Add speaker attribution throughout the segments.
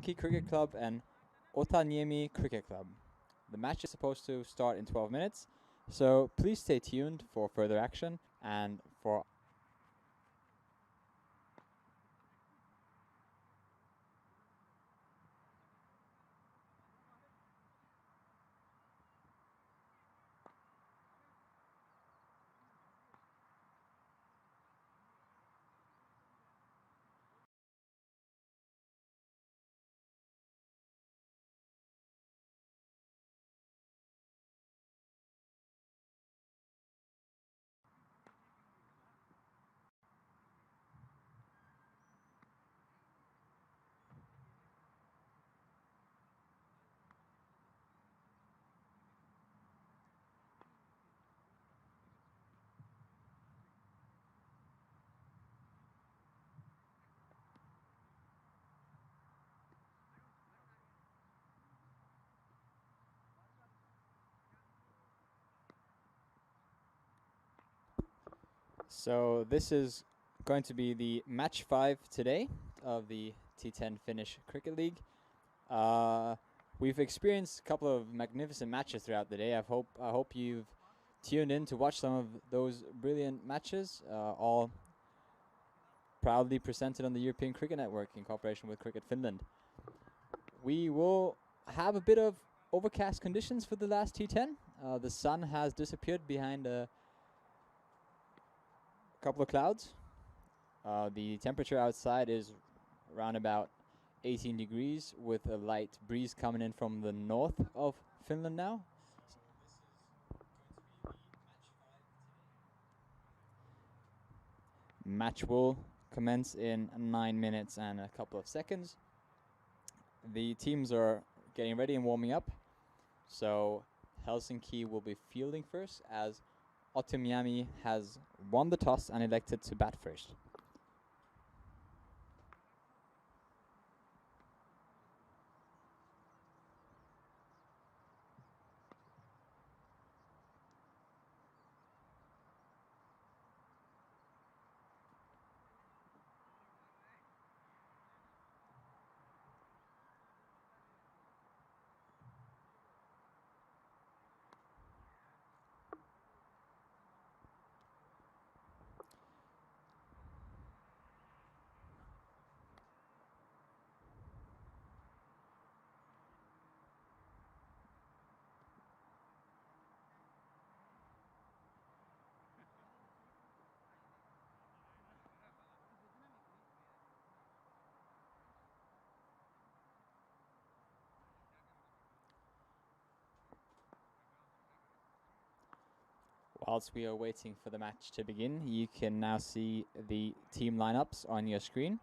Speaker 1: Helsinki Cricket Club and Otaniemi Cricket Club. The match is supposed to start in 12 minutes, so please stay tuned for further action and for So this is going to be the match 5 today of the T10 Finnish Cricket League. We've experienced a couple of magnificent matches throughout the day. I hope you've tuned in to watch some of those brilliant matches, all proudly presented on the European Cricket Network in cooperation with Cricket Finland. We will have a bit of overcast conditions for the last T10. The sun has disappeared behind a couple of clouds. The temperature outside is around about 18 degrees with a light breeze coming in from the north of Finland now. Match will commence in 9 minutes and a couple of seconds. The teams are getting ready and warming up. So Helsinki will be fielding first as Otaniemi has won the toss and elected to bat first. Whilst we are waiting for the match to begin, you can now see the team lineups on your screen.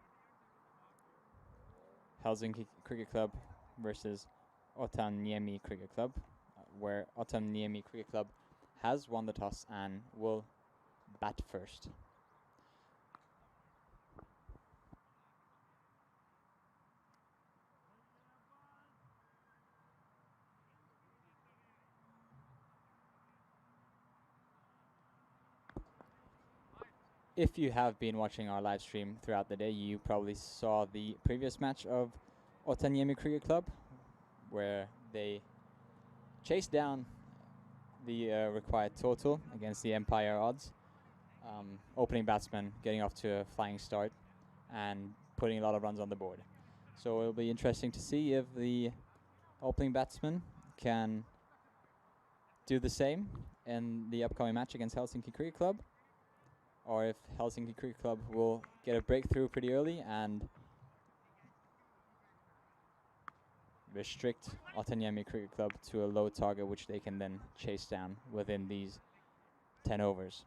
Speaker 1: Helsinki Cricket Club versus Otaniemi Cricket Club, where Otaniemi Cricket Club has won the toss and will bat first. If you have been watching our live stream throughout the day, you probably saw the previous match of Otaniemi Cricket Club, where they chased down the required total against the Empire odds. Opening batsman getting off to a flying start and putting a lot of runs on the board. So it'll be interesting to see if the opening batsman can do the same in the upcoming match against Helsinki Cricket Club, or if Helsinki Cricket Club will get a breakthrough pretty early and restrict Otaniemi Cricket Club to a low target, which they can then chase down within these 10 overs.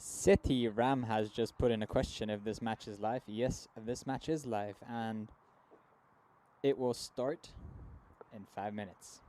Speaker 1: City Ram has just put in a question if this match is live. Yes, this match is live, and it will start in 5 minutes.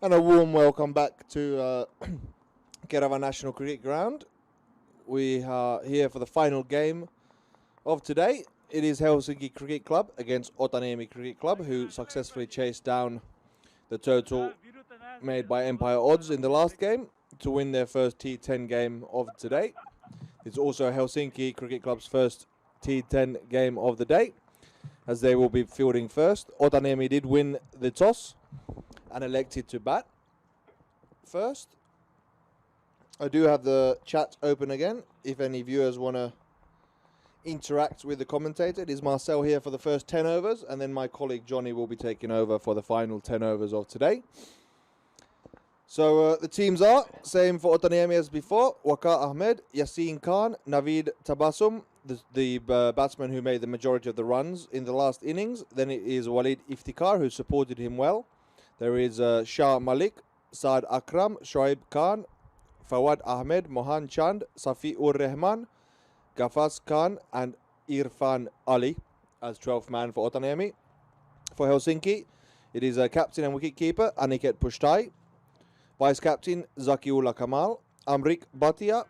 Speaker 2: And a warm welcome back to Kerava National Cricket Ground. We are here for the final game of today. It is Helsinki Cricket Club against Otaniemi Cricket Club, who successfully chased down the total made by Empire Odds in the last game to win their first T10 game of today. It's also Helsinki Cricket Club's first T10 game of the day, as they will be fielding first. Otaniemi did win the toss and elected to bat first. I do have the chat open again if any viewers want to interact with the commentator. It is Marcel here for the first 10 overs, and then my colleague Johnny will be taking over for the final 10 overs of today. So the teams are same for Otaniemi as before: Waqar Ahmed, Yasin Khan, Naveed Tabassum, the batsman who made the majority of the runs in the last innings. Then it is Walid Iftikhar, who supported him well. There is Shah Malik, Saad Akram, Shoaib Khan, Fawad Ahmed, Mohan Chand, Safi ur Rahman, Gafas Khan, and Irfan Ali as 12th man for Otaniemi. For Helsinki, it is captain and wicketkeeper Aniket Pushtai, vice captain Zakiullah Kamal, Amrik Bhatia,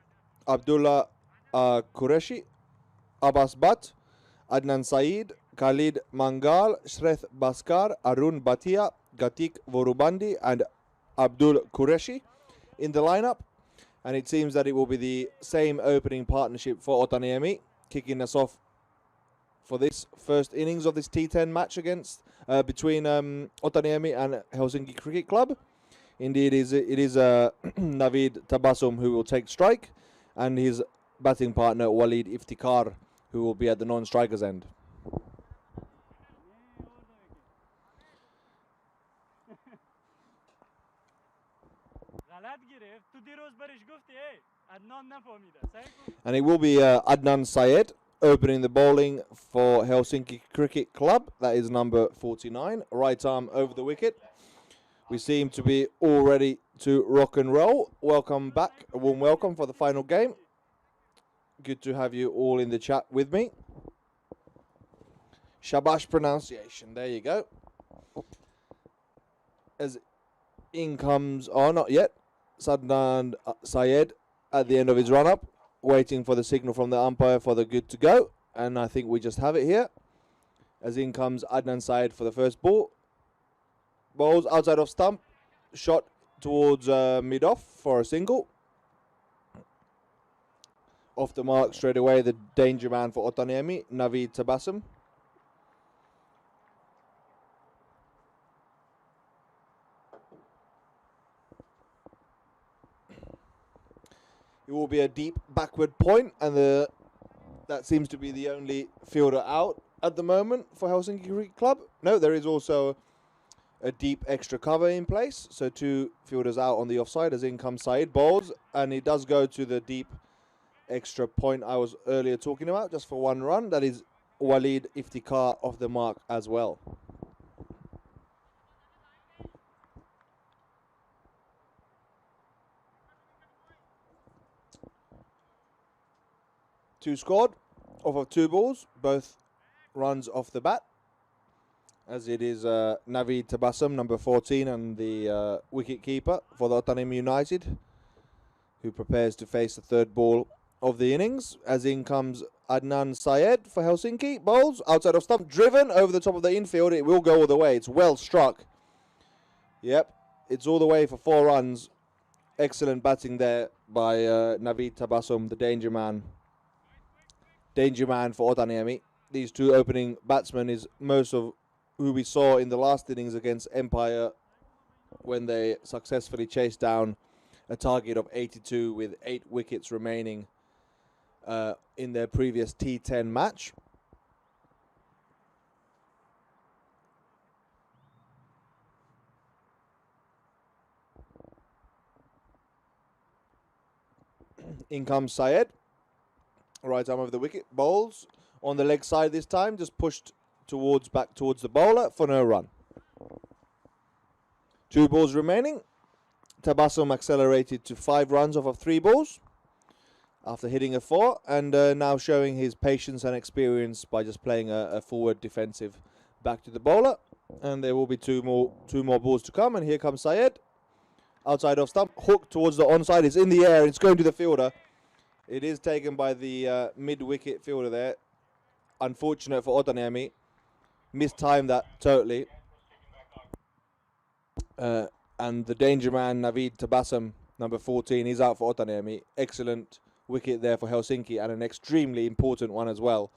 Speaker 2: Abdullah Qureshi, Abbas Bhatt, Adnan Saeed, Khalid Mangal, Shreth Baskar, Arun Bhatia, Gatik Vorubandi, and Abdul Qureshi in the lineup. And it seems that it will be the same opening partnership for Otaniemi, kicking us off for this first innings of this T10 match between Otaniemi and Helsinki Cricket Club. Indeed, it is Naveed Tabassum who will take strike, and his batting partner Walid Iftikhar, who will be at the non-strikers end. And it will be Adnan Syed opening the bowling for Helsinki Cricket Club. That is number 49, right arm over the wicket. We seem to be all ready to rock and roll. Welcome back, a warm welcome for the final game. Good to have you all in the chat with me. Shabash pronunciation, there you go. As in comes, not yet, Sadnan Syed at the end of his run-up, waiting for the signal from the umpire for the good to go. And I think we just have it here. As in comes Adnan Syed for the first ball. Bowls outside of stump, shot towards mid-off for a single. Off the mark straight away, the danger man for Otaniemi, Naveed Tabassum. It will be a deep backward point, and that seems to be the only fielder out at the moment for Helsinki Cricket Club. No, there is also a deep extra cover in place. So 2 fielders out on the offside as in comes Saeed, bowls, and he does go to the deep extra point I was earlier talking about, just for 1 run. That is Walid Iftikhar off the mark as well. Two scored off of 2 balls, both runs off the bat, as it is Naveed Tabassum, number 14, and the wicket keeper for the Otaniemi United, who prepares to face the 3rd ball of the innings. As in comes Adnan Syed for Helsinki, bowls outside of stump, driven over the top of the infield. It will go all the way. It's well struck. Yep, it's all the way for 4 runs. Excellent batting there by Naveed Tabassum, the danger man. Danger man for Otaniemi. These 2 opening batsmen is most of who we saw in the last innings against Empire, when they successfully chased down a target of 82 with 8 wickets remaining in their previous T10 match. In comes Syed. Right arm over the wicket. Bowls on the leg side this time. Just pushed back towards the bowler for no run. 2 balls remaining. Tabassum accelerated to 5 runs off of 3 balls after hitting a 4, and now showing his patience and experience by just playing a forward defensive back to the bowler. And there will be two more balls to come, and here comes Syed. Outside off stump, hook towards the onside. It's in the air, it's going to the fielder. It is taken by the mid-wicket fielder there. Unfortunate for Otaniemi. Mistimed that totally. And the danger man, Naveed Tabassum, number 14, he's out for Otaniemi. Excellent wicket there for Helsinki, and an extremely important one as well.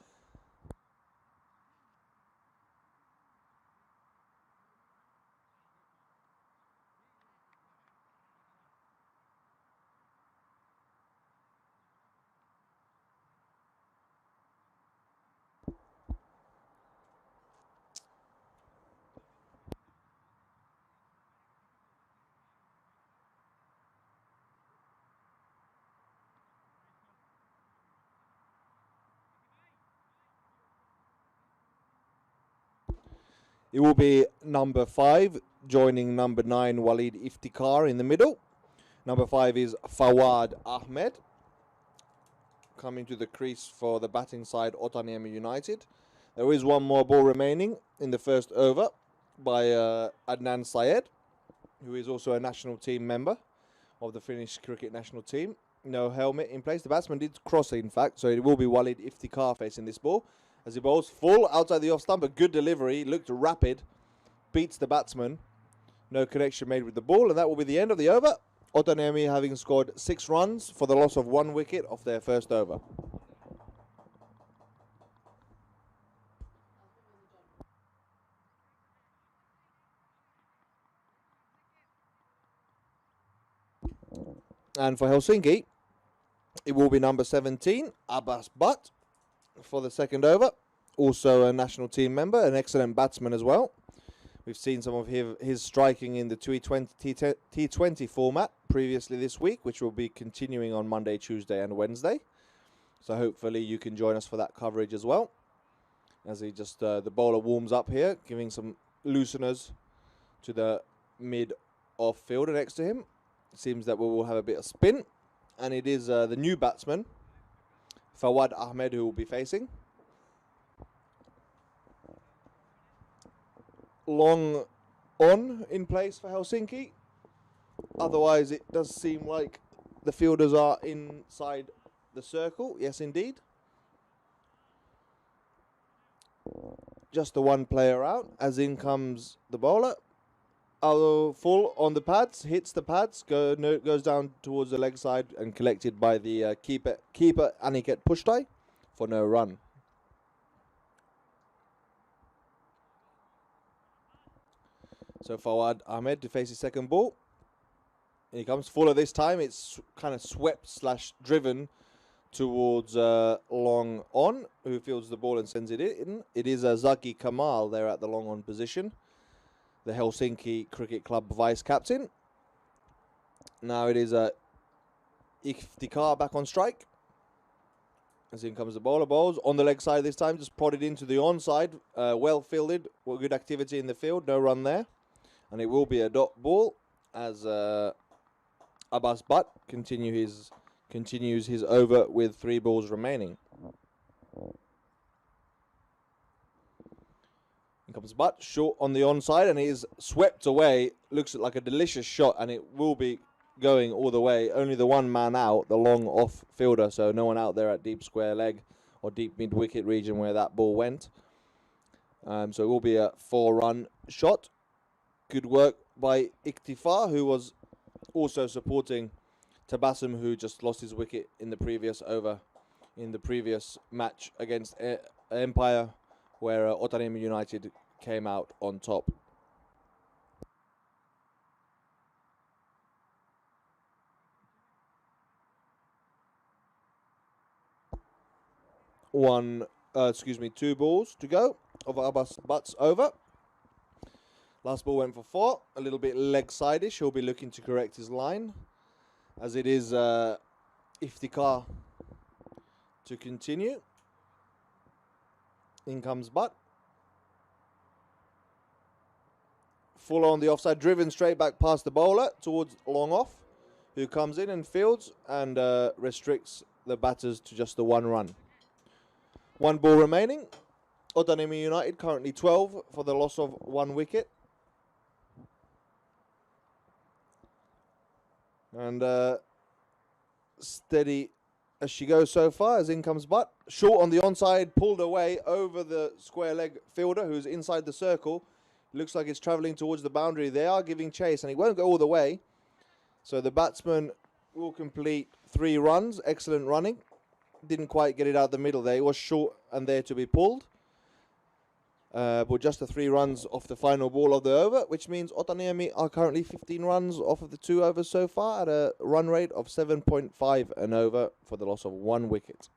Speaker 2: It will be number 5, joining number 9, Walid Iftikhar in the middle. Number 5 is Fawad Ahmed, coming to the crease for the batting side, Otaniemi United. There is 1 more ball remaining in the first over by Adnan Syed, who is also a national team member of the Finnish cricket national team. No helmet in place. The batsman did cross, in fact, so it will be Walid Iftikhar facing this ball. As he bowls full outside the off stump, a good delivery, looked rapid, beats the batsman. No connection made with the ball, and that will be the end of the over. Otaniemi having scored 6 runs for the loss of 1 wicket off their first over. And for Helsinki, it will be number 17, Abbas Butt, for the second over. Also a national team member, an excellent batsman as well. We've seen some of his striking in the T20 format previously this week, which will be continuing on Monday, Tuesday and Wednesday. So hopefully you can join us for that coverage as well. As he just, the bowler warms up here, giving some looseners to the mid-off fielder next to him. Seems that we will have a bit of spin. And it is the new batsman, Fawad Ahmed, who will be facing. Long on in place for Helsinki. Otherwise, it does seem like the fielders are inside the circle. Yes, indeed. Just the 1 player out, as in comes the bowler. Full on the pads, hits the pads, goes down towards the leg side and collected by the keeper Aniket Pushtai for no run. So Fawad Ahmed to face his second ball. Here he comes fuller this time. It's kind of swept / driven towards long on, who fields the ball and sends it in. It is Zaki Kamal there at the long on position. the Helsinki Cricket Club vice-captain. Now it is Iftikhar back on strike. As in comes the bowler. Bowls on the leg side this time, just prodded into the onside. Well fielded, good activity in the field, no run there. And it will be a dot ball as Abbas Butt continues his over with 3 balls remaining. In comes Butt, short on the onside, and he is swept away. Looks like a delicious shot, and it will be going all the way. Only the one man out, the long off fielder, so no one out there at deep square leg or deep mid wicket region where that ball went. So it will be a 4-run shot. Good work by Iftikhar, who was also supporting Tabassum, who just lost his wicket in the previous over, in the previous match against Empire, where Otaniemi United came out on top. Two balls to go of Abbas Butt's over. Last ball went for 4, a little bit leg side-ish. He'll be looking to correct his line, as it is Iftikhar to continue. In comes Butt. Full on the offside, driven straight back past the bowler towards long off, who comes in and fields and restricts the batters to just the 1 run. 1 ball remaining. Otaniemi United currently 12 for the loss of 1 wicket. And steady as she goes so far, as in comes Butt. Short on the onside, pulled away over the square leg fielder who's inside the circle. Looks like it's travelling towards the boundary. They are giving chase, and it won't go all the way. So the batsman will complete 3 runs. Excellent running. Didn't quite get it out the middle there. It was short and there to be pulled. But just the 3 runs off the final ball of the over, which means Otaniemi are currently 15 runs off of the 2 overs so far at a run rate of 7.5 an over for the loss of 1 wicket.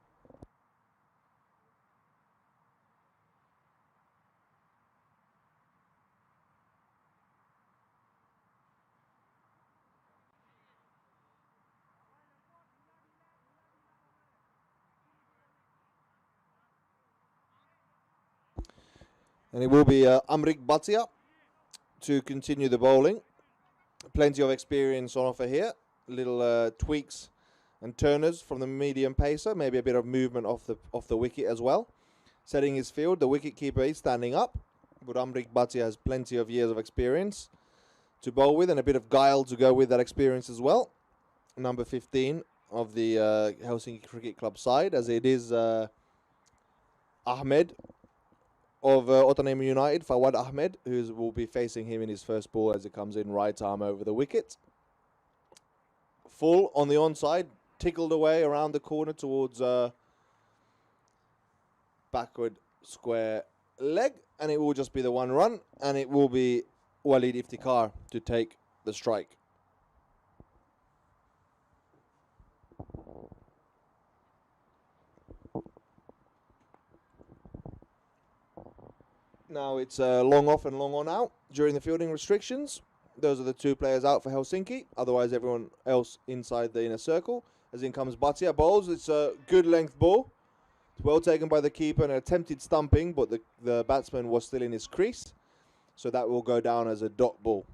Speaker 2: And it will be Amrik Bhatia to continue the bowling. Plenty of experience on offer here. Little tweaks and turners from the medium pacer. Maybe a bit of movement off the wicket as well. Setting his field. The wicketkeeper is standing up. But Amrik Bhatia has plenty of years of experience to bowl with, and a bit of guile to go with that experience as well. Number 15 of the Helsinki Cricket Club side, as it is Ahmed of Otaniemi United, Fawad Ahmed, who will be facing him in his first ball as it comes in right arm over the wicket. Full on the onside, tickled away around the corner towards backward square leg, and it will just be the 1 run, and it will be Walid Iftikhar to take the strike. Now it's long off and long on out during the fielding restrictions. Those are the 2 players out for Helsinki. Otherwise, everyone else inside the inner circle. As in comes Bhatia. Bowls. It's a good length ball. It's well taken by the keeper and attempted stumping, but the batsman was still in his crease. So that will go down as a dot ball.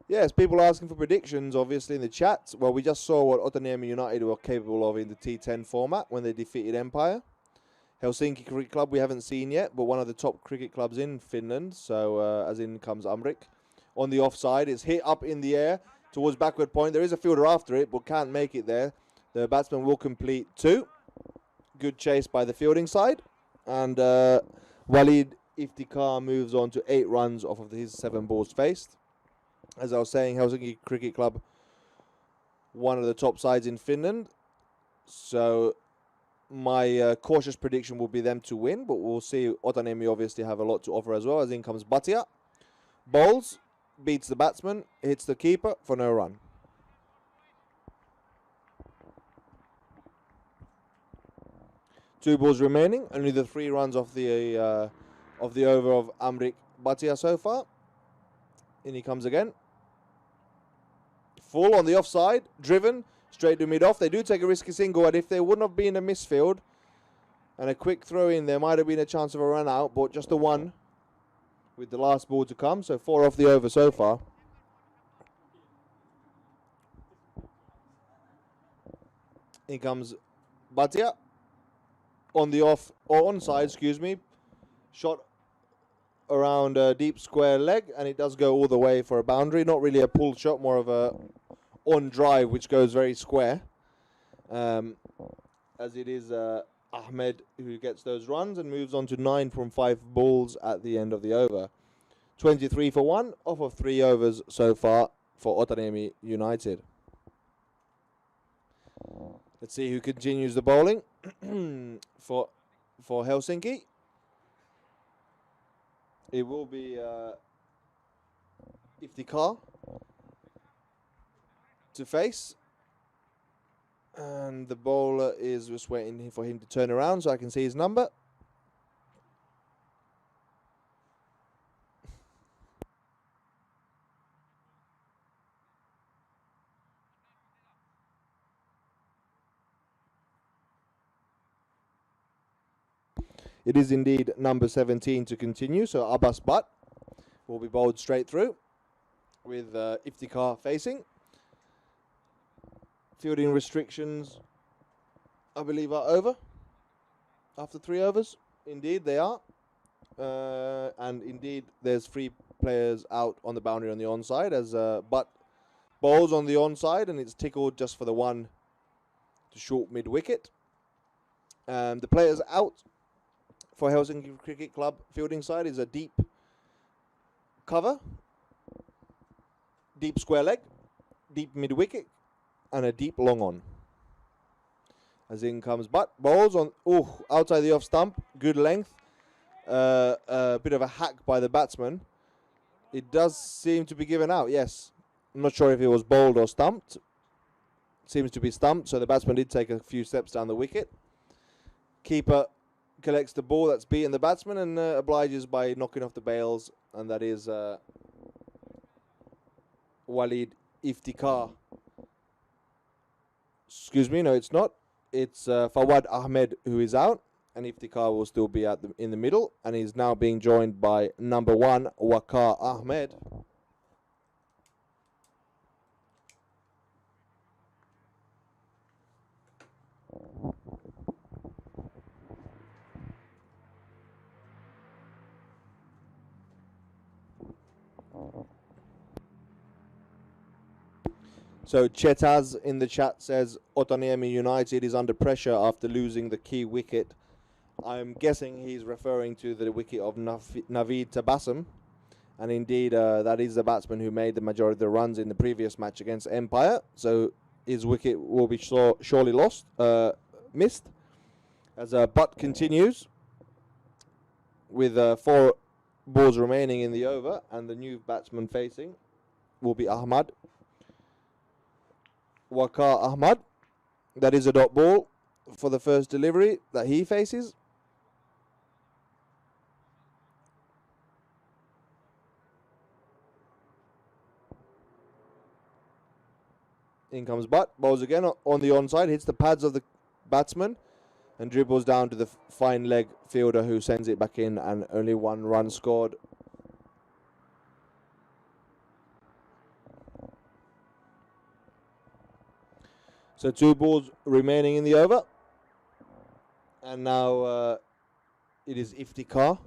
Speaker 2: Yes, people are asking for predictions, obviously, in the chat. Well, we just saw what Otaniemi United were capable of in the T10 format when they defeated Empire. Helsinki Cricket Club we haven't seen yet, but one of the top cricket clubs in Finland. So, as in comes Amrik. On the offside, it's hit up in the air towards backward point. There is a fielder after it, but can't make it there. The batsman will complete 2. Good chase by the fielding side. And Walid Iftikhar moves on to 8 runs off of his 7 balls faced. As I was saying, Helsinki Cricket Club, one of the top sides in Finland. So my cautious prediction will be them to win, but we'll see. Otaniemi obviously have a lot to offer as well, as in comes Bhatia. Bowls, beats the batsman, hits the keeper for no run. 2 balls remaining. Only the 3 runs off the over of Amrik Bhatia so far. In he comes again. Full on the offside, driven straight to mid-off. They do take a risky single, and if there wouldn't have been a misfield and a quick throw in, there might have been a chance of a run out, but just the 1 with the last ball to come. So 4 off the over so far. In comes Bhatia on the off, or onside, excuse me. Shot around a deep square leg, and it does go all the way for a boundary. Not really a pull shot, more of a on drive, which goes very square. As it is Ahmed who gets those runs and moves on to 9 from 5 balls at the end of the over. 23 for 1 off of 3 overs so far for Otaniemi United. Let's see who continues the bowling for Helsinki. It will be Iftikhar to face. And the bowler is just waiting for him to turn around so I can see his number. It is indeed number 17 to continue, so Abbas Butt will be bowled straight through with Iftikhar facing. Fielding restrictions, I believe, are over after 3 overs. Indeed, they are. And indeed, there's 3 players out on the boundary on the onside as Butt bowls on the onside, and it's tickled just for the 1 to short mid-wicket. The players out for Helsinki Cricket Club fielding side is a deep cover, deep square leg, deep mid-wicket, and a deep long on. As in comes Butt, bowls on, outside the off stump, good length, a bit of a hack by the batsman. It does seem to be given out, yes. I'm not sure if it was bowled or stumped. Seems to be stumped, so the batsman did take a few steps down the wicket. Keeper collects the ball that's beaten the batsman and obliges by knocking off the bails, and that is Walid Iftikhar. Excuse me, no, it's not. It's Fawad Ahmed who is out, and Iftikhar will still be in the middle, and he's now being joined by number 1, Waqar Ahmed. So Chetaz in the chat says Otaniemi United is under pressure after losing the key wicket. I'm guessing he's referring to the wicket of Naveed Tabassum. And indeed, that is the batsman who made the majority of the runs in the previous match against Empire. So his wicket will be surely missed. As Butt continues with 4 balls remaining in the over, and the new batsman facing will be Ahmad. Waqar Ahmad. That is a dot ball for the first delivery that he faces. In comes Butt, bowls again on the onside, hits the pads of the batsman and dribbles down to the fine leg fielder who sends it back in, and only 1 run scored. So 2 balls remaining in the over. And now it is Iftikhar,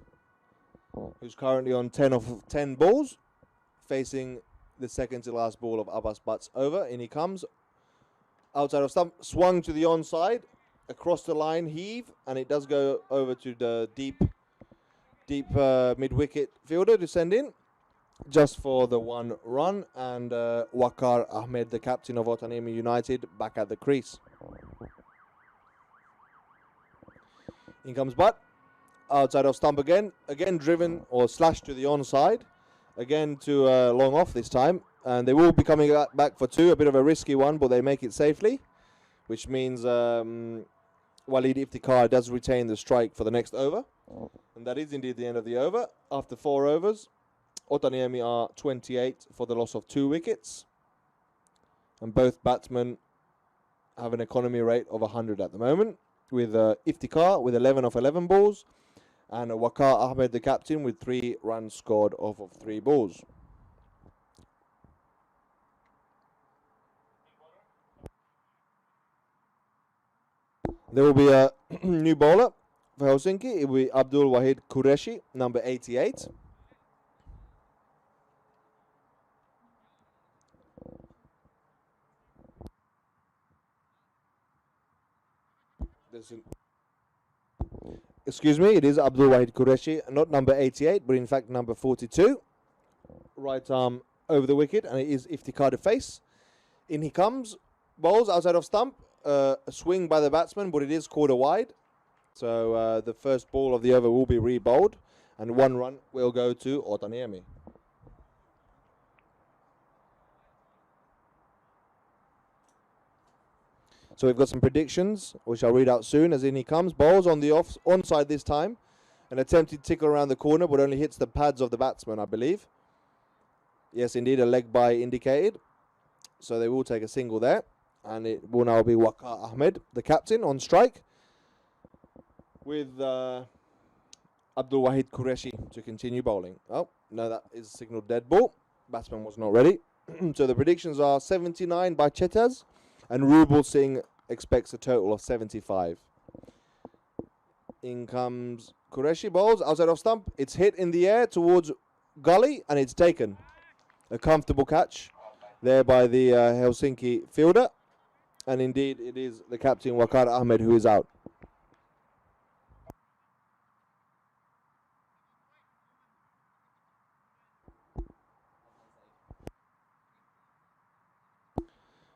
Speaker 2: who's currently on 10 of 10 balls, facing the second to last ball of Abbas Butt's over. In he comes. Outside of stump, swung to the onside, across the line, heave, and it does go over to the deep mid-wicket fielder to send in, just for the 1 run, and Waqar Ahmed, the captain of Otaniemi United, back at the crease. In comes Butt, outside of stump again driven or slashed to the onside, again to long off this time, and they will be coming back for 2, a bit of a risky one, but they make it safely, which means Walid Iftikhar does retain the strike for the next over. And that is indeed the end of the over. After 4 overs, Otaniemi are 28 for the loss of 2 wickets. And both batsmen have an economy rate of 100 at the moment, with Iftikhar with 11 off 11 balls, and Waqar Ahmed, the captain, with 3 runs scored off of 3 balls. There will be a new bowler for Helsinki. It will be Abdul Wahid Qureshi, number 88. Excuse me, it is Abdul Wahid Qureshi, not number 88, but in fact number 42. Right arm over the wicket, and it is Iftikhar to face. In he comes, bowls outside of stump, a swing by the batsman, but it is called a wide. So the first ball of the over will be re-bowled, and 1 run will go to Otaniemi. So we've got some predictions, which I'll read out soon. As in he comes, bowls on the onside this time. An attempted tickle around the corner, but only hits the pads of the batsman, I believe. Yes, indeed, a leg by indicated. So they will take a single there. And it will now be Waqar Ahmed, the captain, on strike. With Abdul Wahid Qureshi to continue bowling. Oh, no, that is signalled dead ball. Batsman was not ready. So the predictions are 79 by Chetaz. And Rubal Singh expects a total of 75. In comes Qureshi, bowls outside of stump. It's hit in the air towards gully, and it's taken. A comfortable catch there by the Helsinki fielder. And indeed, it is the captain, Waqar Ahmed, who is out.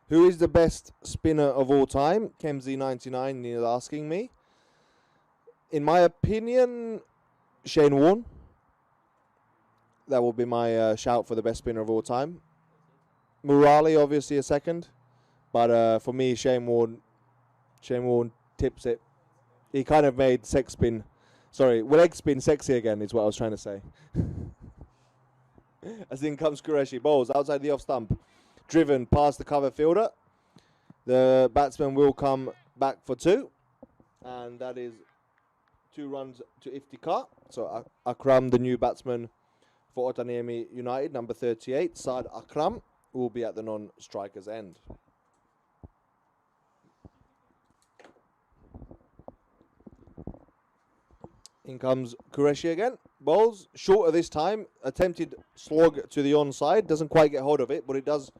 Speaker 2: Who is the best spinner of all time? Kemsy99 is asking me. In my opinion, Shane Warne. That will be my shout for the best spinner of all time. Murali, obviously, a second. But for me, Shane Warne tips it. He kind of made leg spin sexy again, is what I was trying to say. As in comes Qureshi, bowls outside the off stump. Driven past the cover fielder. The batsman will come back for 2. And that is 2 runs to Iftikhar. So Akram, the new batsman for Otaniemi United, number 38, Saad Akram, will be at the non-striker's end. In comes Qureshi again. Bowls shorter this time. Attempted slog to the onside. Doesn't quite get hold of it, but it does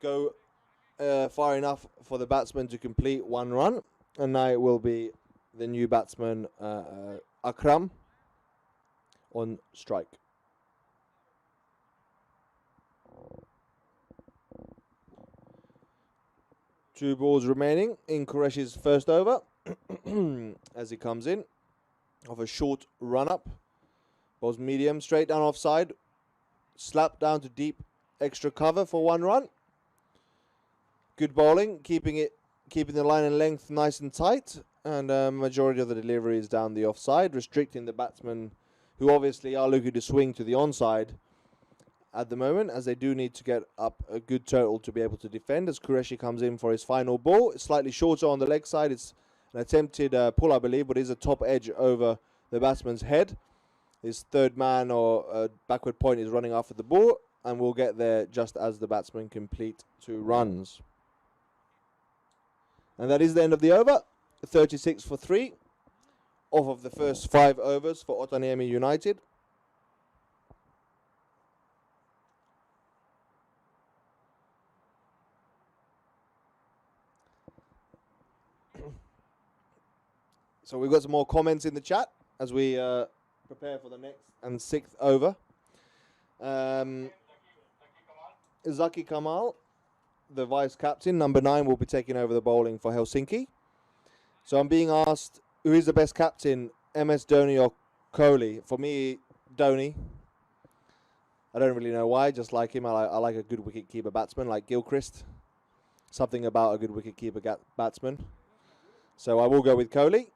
Speaker 2: go far enough for the batsman to complete 1 run. And now it will be the new batsman, Akram, on strike. Two balls remaining in Qureshi's first over as he comes in of a short run-up. Balls medium, straight down offside. Slapped down to deep extra cover for 1 run. Good bowling, keeping the line and length nice and tight, and majority of the delivery is down the offside, restricting the batsmen, who obviously are looking to swing to the onside at the moment, as they do need to get up a good total to be able to defend. As Qureshi comes in for his final ball, it's slightly shorter on the leg side. It's an attempted pull, I believe, but it is a top edge over the batsman's head. His third man or backward point is running after the ball, and will get there just as the batsman complete 2 runs. And that is the end of the over. 36 for 3 off of the first 5 overs for Otaniemi United. So we've got some more comments in the chat as we prepare for the next and 6th over. Zaki Kamal, the vice captain, number 9, will be taking over the bowling for Helsinki. So I'm being asked, who is the best captain, MS Dhoni or Kohli? For me, Dhoni. I don't really know why, just like him. I like a good wicket-keeper batsman like Gilchrist. Something about a good wicket-keeper batsman. So I will go with Dhoni.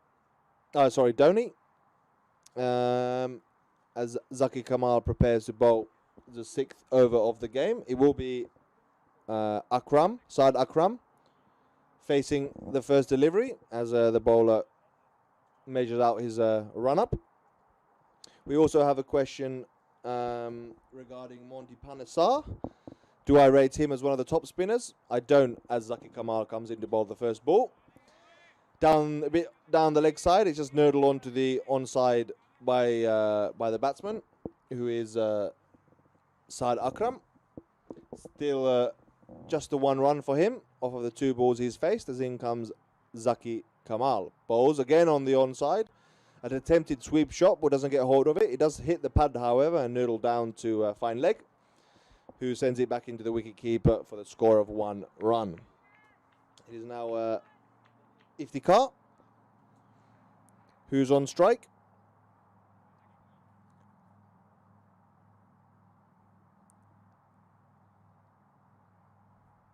Speaker 2: As Zaki Kamal prepares to bowl the 6th over of the game. It will be Saad Akram, facing the first delivery as the bowler measures out his run-up. We also have a question regarding Monty Panesar. Do I rate him as one of the top spinners? I don't, as Zaki Kamal comes in to bowl the first ball. A bit down the leg side, it's just nurdled onto the onside by the batsman, who is Saad Akram. Still just the 1 run for him off of the 2 balls he's faced, as in comes Zaki Kamal. Bowls again on the onside. An attempted sweep shot, but doesn't get hold of it. It does hit the pad, however, and nurdle down to fine leg, who sends it back into the wicket keeper for the score of 1 run. It is now Iftikhar, who's on strike.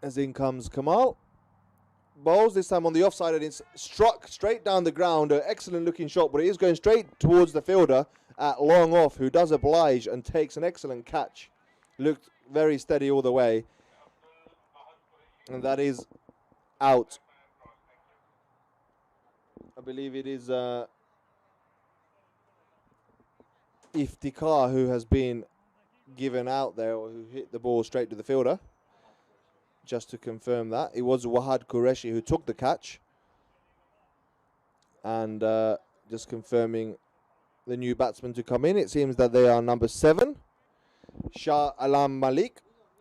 Speaker 2: As in comes Kamal. Bowls this time on the offside, and it's struck straight down the ground. An excellent looking shot, but it is going straight towards the fielder at long off, who does oblige and takes an excellent catch. Looked very steady all the way. And that is out. I believe it is Iftikhar who has been given out there, or who hit the ball straight to the fielder. Just to confirm that. It was Wahad Qureshi who took the catch. And just confirming the new batsman to come in. It seems that they are number 7, Shah Alam Malik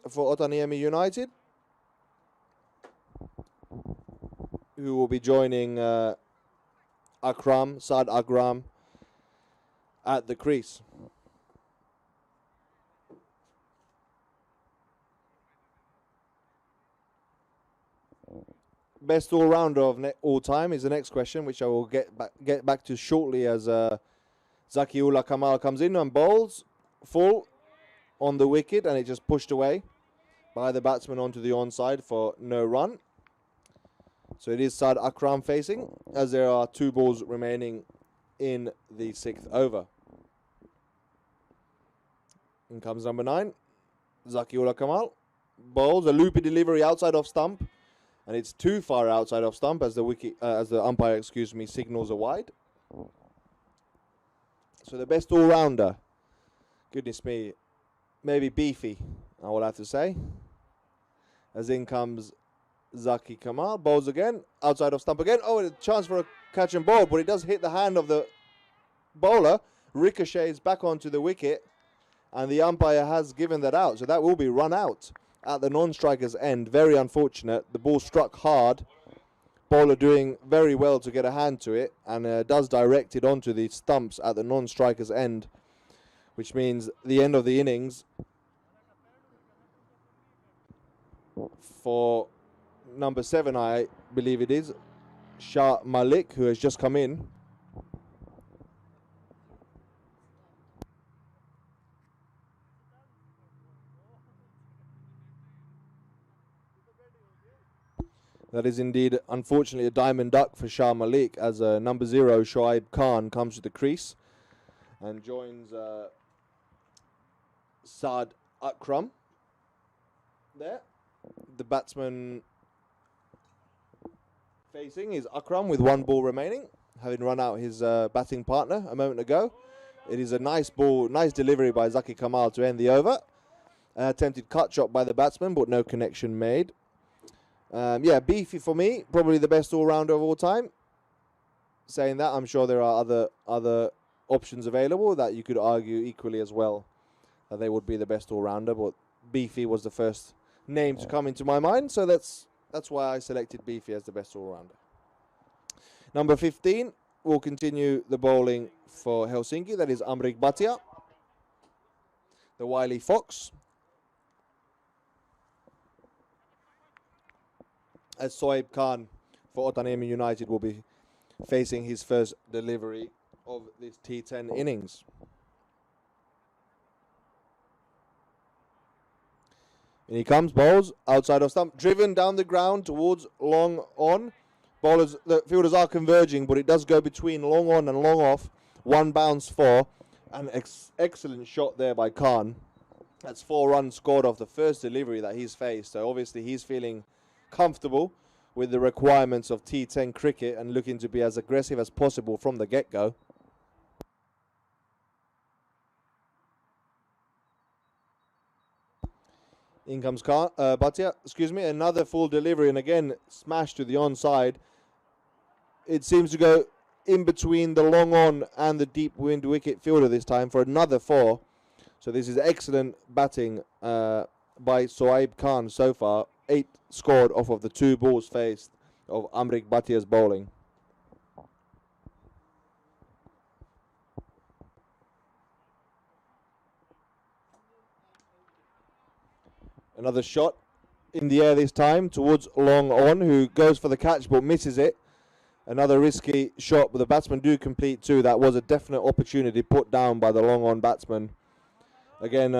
Speaker 2: for Otaniemi United, who will be joining Saad Akram at the crease. Best all-rounder of all time is the next question, which I will get back to shortly, as Zakiullah Kamal comes in and bowls full on the wicket, and it just pushed away by the batsman onto the onside for no run. So it is Saad Akram facing, as there are 2 balls remaining in the 6th over. In comes number 9, Zakiullah Kamal. Bowls a loopy delivery outside off stump, and it's too far outside off stump as the umpire, signals a wide. So the best all-rounder, goodness me, maybe Beefy, I will have to say. As in comes Zaki Kamal, bowls again, outside of stump again. Oh, a chance for a catch and ball, but it does hit the hand of the bowler, ricochets back onto the wicket, and the umpire has given that out. So that will be run out at the non-striker's end. Very unfortunate. The ball struck hard. Bowler doing very well to get a hand to it, and does direct it onto the stumps at the non-striker's end, which means the end of the innings for number 7, I believe it is, Shah Malik, who has just come in. That is indeed, unfortunately, a diamond duck for Shah Malik, as number 0, Shoaib Khan, comes to the crease and joins Saad Akram there. The batsman facing is Akram with 1 ball remaining, having run out his batting partner a moment ago. It is a nice ball, nice delivery by Zaki Kamal to end the over. Attempted cut shot by the batsman, but no connection made. Beefy for me, probably the best all-rounder of all time. Saying that, I'm sure there are other options available that you could argue equally as well that they would be the best all-rounder, but Beefy was the first name to come into my mind, so that's why I selected Beefy as the best all-rounder. Number 15 will continue the bowling for Helsinki. That is Amrik Bhatia, the wily fox. As Shoaib Khan for Otaniemi United will be facing his first delivery of this T10 innings. And he comes, bowls outside of stump, driven down the ground towards long on Bowlers, the fielders are converging, but it does go between long on and long off. One bounce for, an excellent shot there by Khan. That's 4 runs scored off the first delivery that he's faced. So obviously he's feeling comfortable with the requirements of T10 cricket and looking to be as aggressive as possible from the get-go. In comes Bhatia, another full delivery, and again smash to the onside. It seems to go in between the long on and the deep wind wicket fielder this time for another 4. So this is excellent batting by Sohaib Khan so far. 8 scored off of the 2 balls faced of Amrik Bhatia's bowling. Another shot in the air this time towards long on, who goes for the catch but misses it. Another risky shot, but the batsmen do complete too. That was a definite opportunity put down by the long on batsman. Again,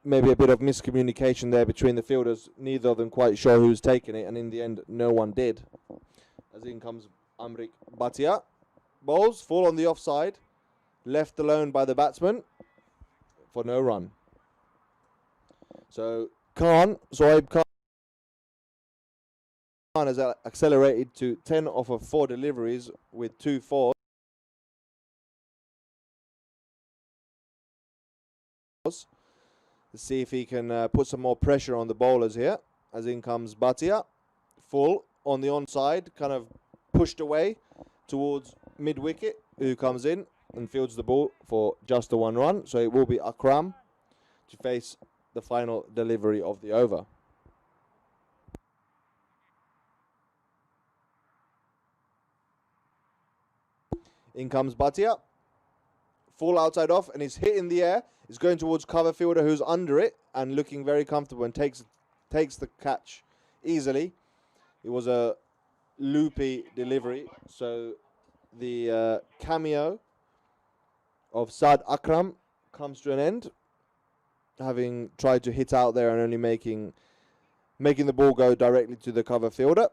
Speaker 2: maybe a bit of miscommunication there between the fielders. Neither of them quite sure who's taking it, and in the end, no one did. As in comes Amrik Bhatia. Bowls full on the offside. Left alone by the batsman for no run. So Sohaib Khan has accelerated to 10 off of 4 deliveries with 2 4s. Let's see if he can put some more pressure on the bowlers here. As in comes Bhatia, full on the onside, kind of pushed away towards mid-wicket, who comes in and fields the ball for just the 1 run. So it will be Akram to face the final delivery of the over. In comes Bhatia, full outside off, and he's hit in the air. He's going towards cover fielder who's under it and looking very comfortable and takes the catch easily. It was a loopy delivery, so the cameo of Saad Akram comes to an end, having tried to hit out there and only making the ball go directly to the cover fielder.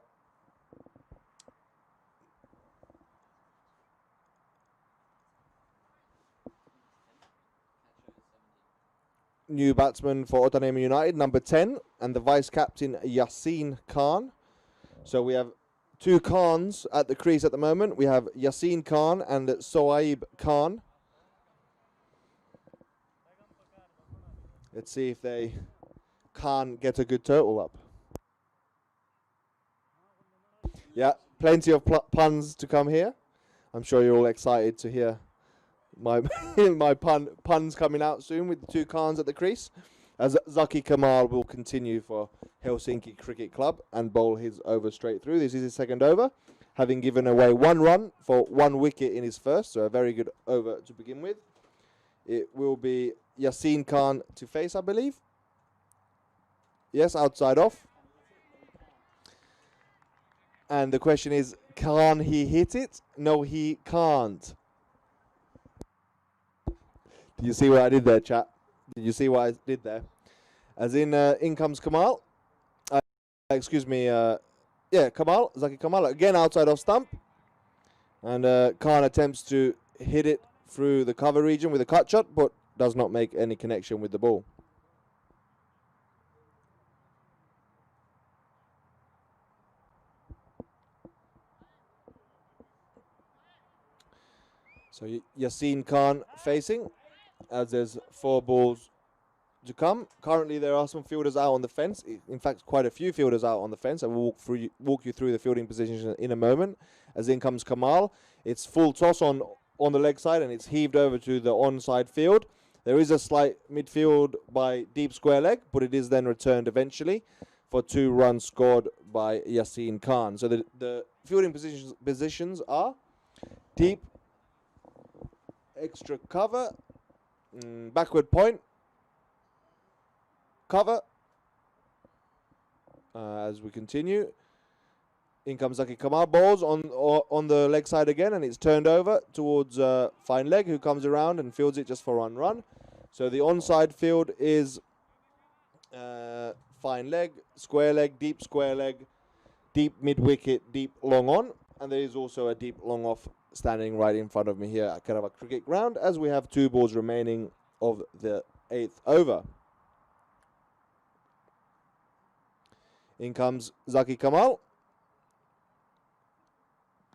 Speaker 2: New batsman for Otaniemi United, number 10, and the vice-captain Yasin Khan. So we have 2 Khans at the crease at the moment. We have Yasin Khan and Sohaib Khan. Let's see if they can get a good total up. Yeah, plenty of puns to come here. I'm sure you're all excited to hear my my puns coming out soon with the 2 Khans at the crease. As Zaki Kamal will continue for Helsinki Cricket Club and bowl his over straight through. This is his second over, having given away 1 run for 1 wicket in his first, so a very good over to begin with. It will be Yasin Khan to face, I believe. Yes, outside off. And the question is, can he hit it? No, he can't. Did you see what I did there, chat? Did you see what I did there? As in comes Kamal. Kamal, Zaki Kamal, again outside off stump. And Khan attempts to hit it through the cover region with a cut shot, but does not make any connection with the ball. So Yasin Khan facing, as there's 4 balls to come. Currently there are some fielders out on the fence. In fact, quite a few fielders out on the fence. I will walk you through the fielding positions in a moment. As in comes Kamal. It's full toss on the leg side, and it's heaved over to the onside field. There is a slight midfield by deep square leg, but it is then returned eventually for 2 runs scored by Yasin Khan. So the fielding positions are deep, extra cover, backward point, cover. As we continue, in comes Zaki Kamal, balls on the leg side again, and it's turned over towards fine leg, who comes around and fields it just for 1 run. So the onside field is fine leg, square leg, deep square leg, deep mid-wicket, deep long on, and there is also a deep long off standing right in front of me here at Karava Cricket Ground, as we have 2 balls remaining of the 8th over. In comes Zaki Kamal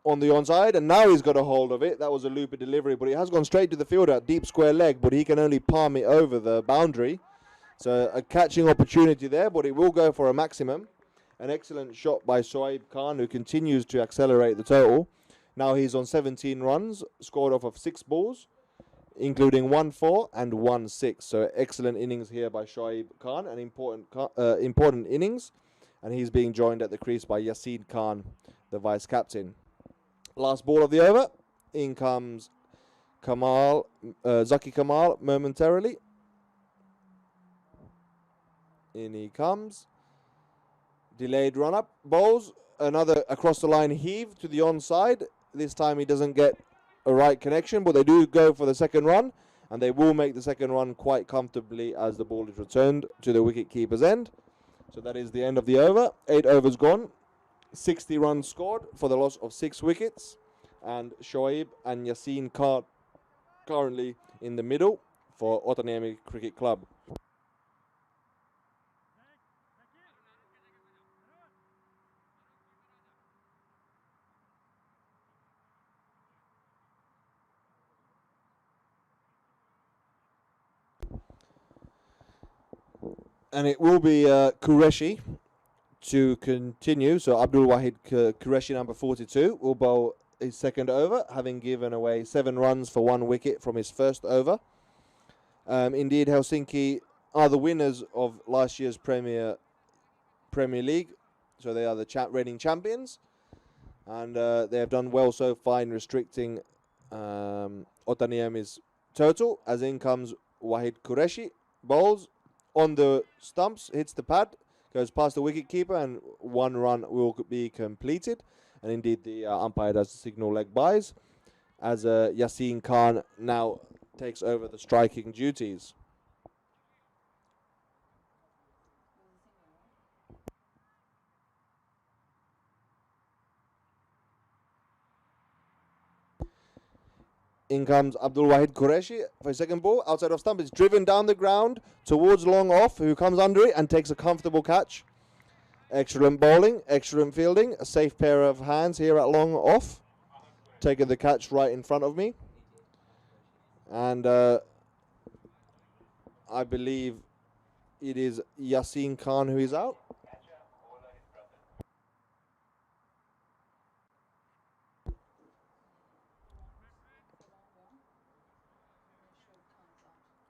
Speaker 2: on the onside, and now he's got a hold of it. That was a loopy delivery, but it has gone straight to the fielder at deep square leg, but he can only palm it over the boundary. So a catching opportunity there, but it will go for a maximum. An excellent shot by Shoaib Khan, who continues to accelerate the total. Now he's on 17 runs, scored off of 6 balls, including 1 4 and 1 6. So excellent innings here by Shoaib Khan, an important innings. And he's being joined at the crease by Yasin Khan, the vice captain. Last ball of the over. In comes Zaki Kamal momentarily. In he comes. Delayed run-up. Bowls. Another across the line heave to the onside. This time he doesn't get a right connection, but they do go for the second run. And they will make the second run quite comfortably as the ball is returned to the wicket-keeper's end. So that is the end of the over. 8 overs gone. 60 runs scored for the loss of 6 wickets. And Shoaib and Yasin Khan currently in the middle for Otaniemi Cricket Club. And it will be Qureshi to continue. So Abdul Wahid Qureshi, number 42, will bowl his second over, having given away 7 runs for 1 wicket from his first over. Indeed, Helsinki are the winners of last year's Premier League. So they are the reigning champions. And they have done well so far in restricting Otaniemi's total. As in comes Wahid Qureshi, bowls on the stumps, hits the pad, goes past the wicketkeeper, and 1 run will be completed. And indeed, the umpire does signal leg byes, as Yasin Khan now takes over the striking duties. In comes Abdul Wahid Qureshi for his second ball. Outside of stump, it's driven down the ground towards long off, who comes under it and takes a comfortable catch. Excellent bowling, excellent fielding. A safe pair of hands here at long off. Taking the catch right in front of me. And I believe it is Yasin Khan who is out.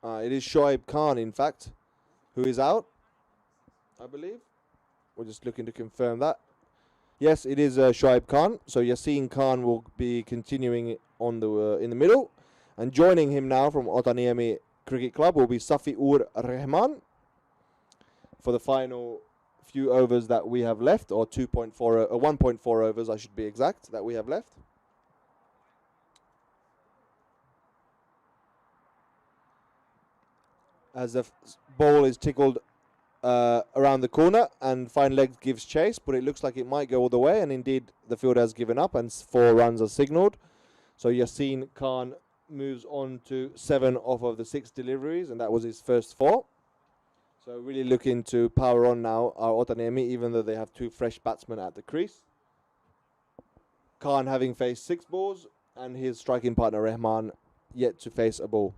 Speaker 2: It is Shoaib Khan, in fact, who is out, I believe. We're just looking to confirm that. Yes, it is Shoaib Khan. So Yasin Khan will be continuing on the in the middle. And joining him now from Otaniemi Cricket Club will be Safi-ur Rahman for the final few overs that we have left, or 1.4 overs, I should be exact, that we have left. As the ball is tickled around the corner and fine leg gives chase, but it looks like it might go all the way, and indeed the fielder has given up and 4 runs are signalled. So Yasin Khan moves on to 7 off of the 6 deliveries, and that was his first 4. So really looking to power on now our Otaniemi, even though they have 2 fresh batsmen at the crease. Khan having faced 6 balls, and his striking partner Rahman yet to face a ball.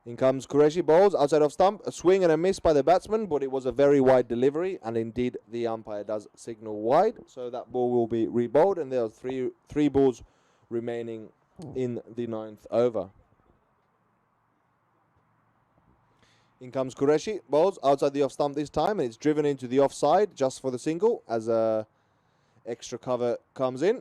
Speaker 2: In comes Qureshi, bowls outside of stump, a swing and a miss by the batsman, but it was a very wide delivery, and indeed the umpire does signal wide, so that ball will be rebowled, and there are three balls remaining in the 9th over. In comes Qureshi, bowls outside the off stump this time, and it's driven into the offside just for the single as extra cover comes in.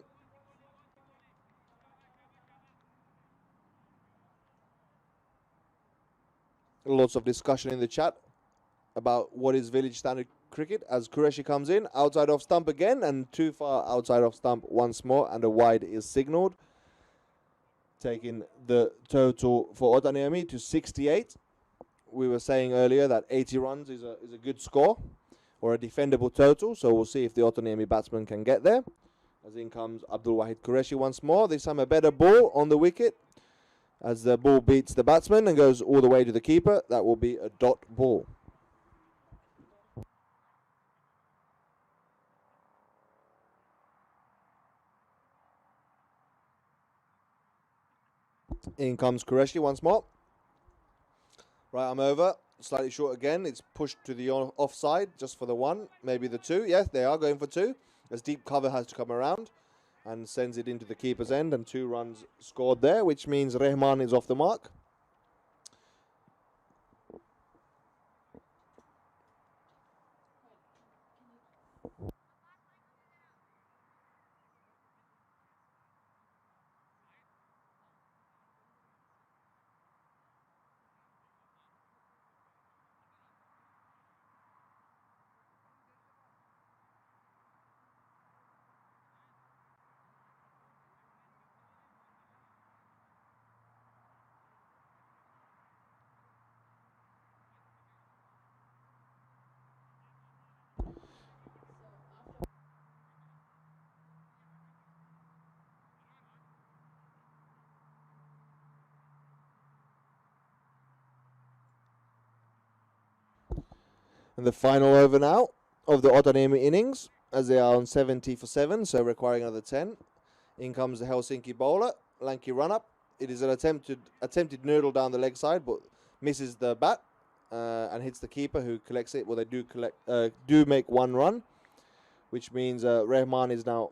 Speaker 2: Lots of discussion in the chat about what is village standard cricket as Qureshi comes in. Outside off stump again, and too far outside off stump once more, and a wide is signalled. Taking the total for Otaniemi to 68. We were saying earlier that 80 runs is a good score. or a defendable total. So we'll see if the Otaniemi batsman can get there. As in comes Abdul Wahid Qureshi once more. This time a better ball on the wicket. As the ball beats the batsman and goes all the way to the keeper, that will be a dot ball. In comes Qureshi once more. Right arm over, slightly short again. It's pushed to the offside just for the one, maybe the two. Yes, they are going for two, as deep cover has to come around and sends it into the keeper's end, and 2 runs scored there, which means Rehman is off the mark. And the final over now of the Otaniemi innings, as they are on 70 for 7, so requiring another 10. In comes the Helsinki bowler, lanky run-up. It is an attempted noodle down the leg side, but misses the bat and hits the keeper, who collects it. Well, they do make 1 run, which means Rehman is now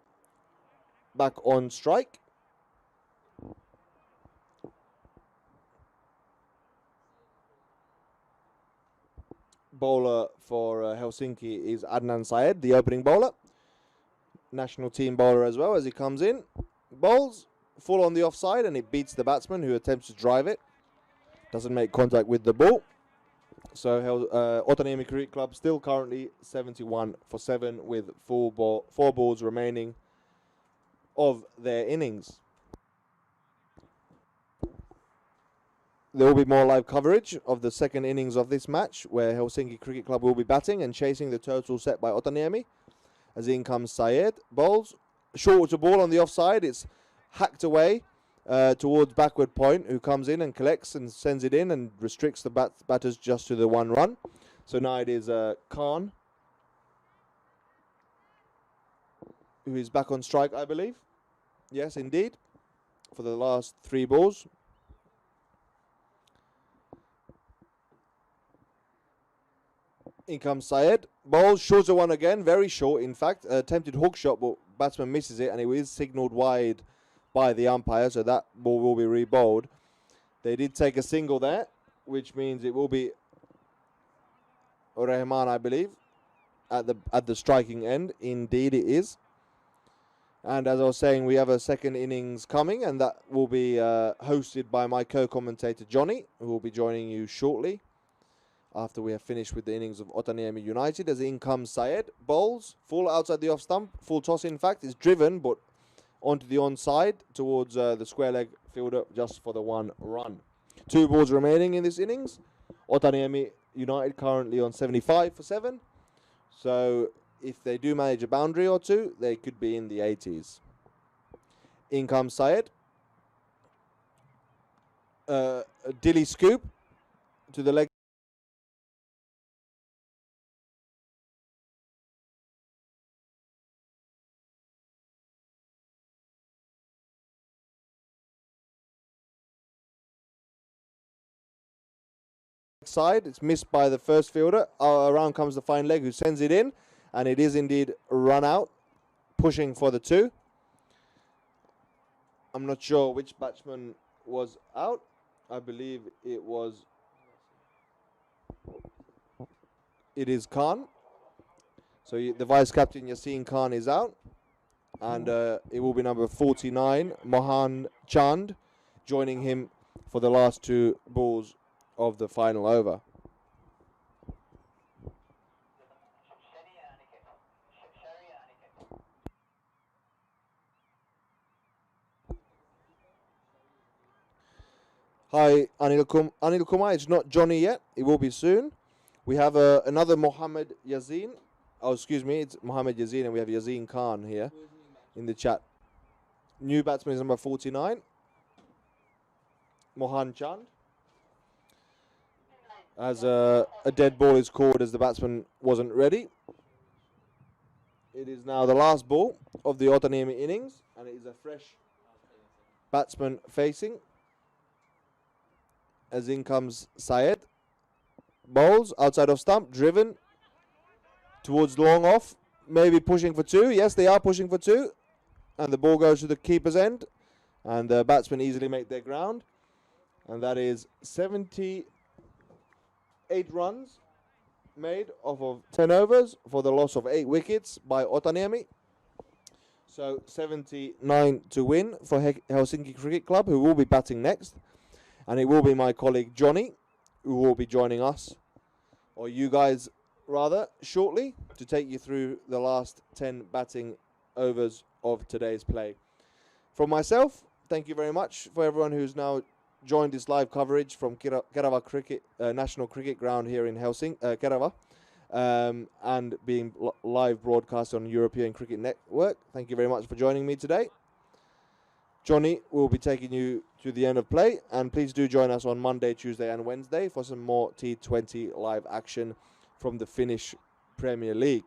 Speaker 2: back on strike. Bowler for Helsinki is Adnan Syed, the opening bowler. National team bowler as well, as he comes in. Bowls full on the offside, and it beats the batsman, who attempts to drive it. Doesn't make contact with the ball. So Otaniemi Cricket Club still currently 71 for 7 with 4 balls remaining of their innings. There will be more live coverage of the second innings of this match, where Helsinki Cricket Club will be batting and chasing the total set by Otaniemi. As in comes Syed. Bowls. Short to ball on the offside. It's hacked away towards backward point, who comes in and collects and sends it in and restricts the batters just to the 1 run. So now it is Khan, who is back on strike, I believe. Yes, indeed. For the last 3 balls. In comes Syed. Bowls, shorter one again, very short in fact. Attempted hook shot, but batsman misses it, and it is signalled wide by the umpire, so that ball will be re-bowled. They did take a single there, which means it will be Rehman, I believe, at the striking end. Indeed it is. And as I was saying, we have a second innings coming, and that will be hosted by my co-commentator Johnny, who will be joining you shortly after we have finished with the innings of Otaniemi United. As in comes Syed. Bowls, full outside the off stump. Full toss, in fact, is driven, but onto the onside towards the square leg fielder just for the 1 run. 2 balls remaining in this innings. Otaniemi United currently on 75 for 7. So if they do manage a boundary or 2, they could be in the 80s. In comes Syed. A dilly scoop to the leg side. It's missed by the first fielder. Around comes the fine leg, who sends it in, and it is indeed run out, pushing for the 2. I'm not sure which batsman was out. I believe it is Khan. So the vice captain Yasin Khan is out, and it will be number 49 Mohan Chand joining him for the last 2 balls of the final over. Hi, Anil Kumar. It's not Johnny yet. It will be soon. We have another Mohammed Yazin Oh, excuse me, it's Mohammed Yazin, and we have Yazin Khan here in the chat. New batsman is number 49, Mohan Chand. As a dead ball is called as the batsman wasn't ready. It is now the last ball of the Otaniemi innings, and it is a fresh batsman facing. As in comes Syed. Bowls outside of stump, driven towards long off, maybe pushing for two. Yes, they are pushing for two, and the ball goes to the keeper's end, and the batsmen easily make their ground, and that is 78 runs made off of 10 overs for the loss of 8 wickets by Otaniemi. So 79 to win for Helsinki Cricket Club, who will be batting next, and it will be my colleague Johnny who will be joining us, or you guys rather, shortly to take you through the last 10 batting overs of today's play. From myself, thank you very much for everyone who's now joined this live coverage from Kerava Cricket National Cricket Ground here in Helsinki, Kerava, and being live broadcast on European Cricket Network. Thank you very much for joining me today. Johnny will be taking you to the end of play, and please do join us on Monday, Tuesday and Wednesday for some more T20 live action from the Finnish Premier League.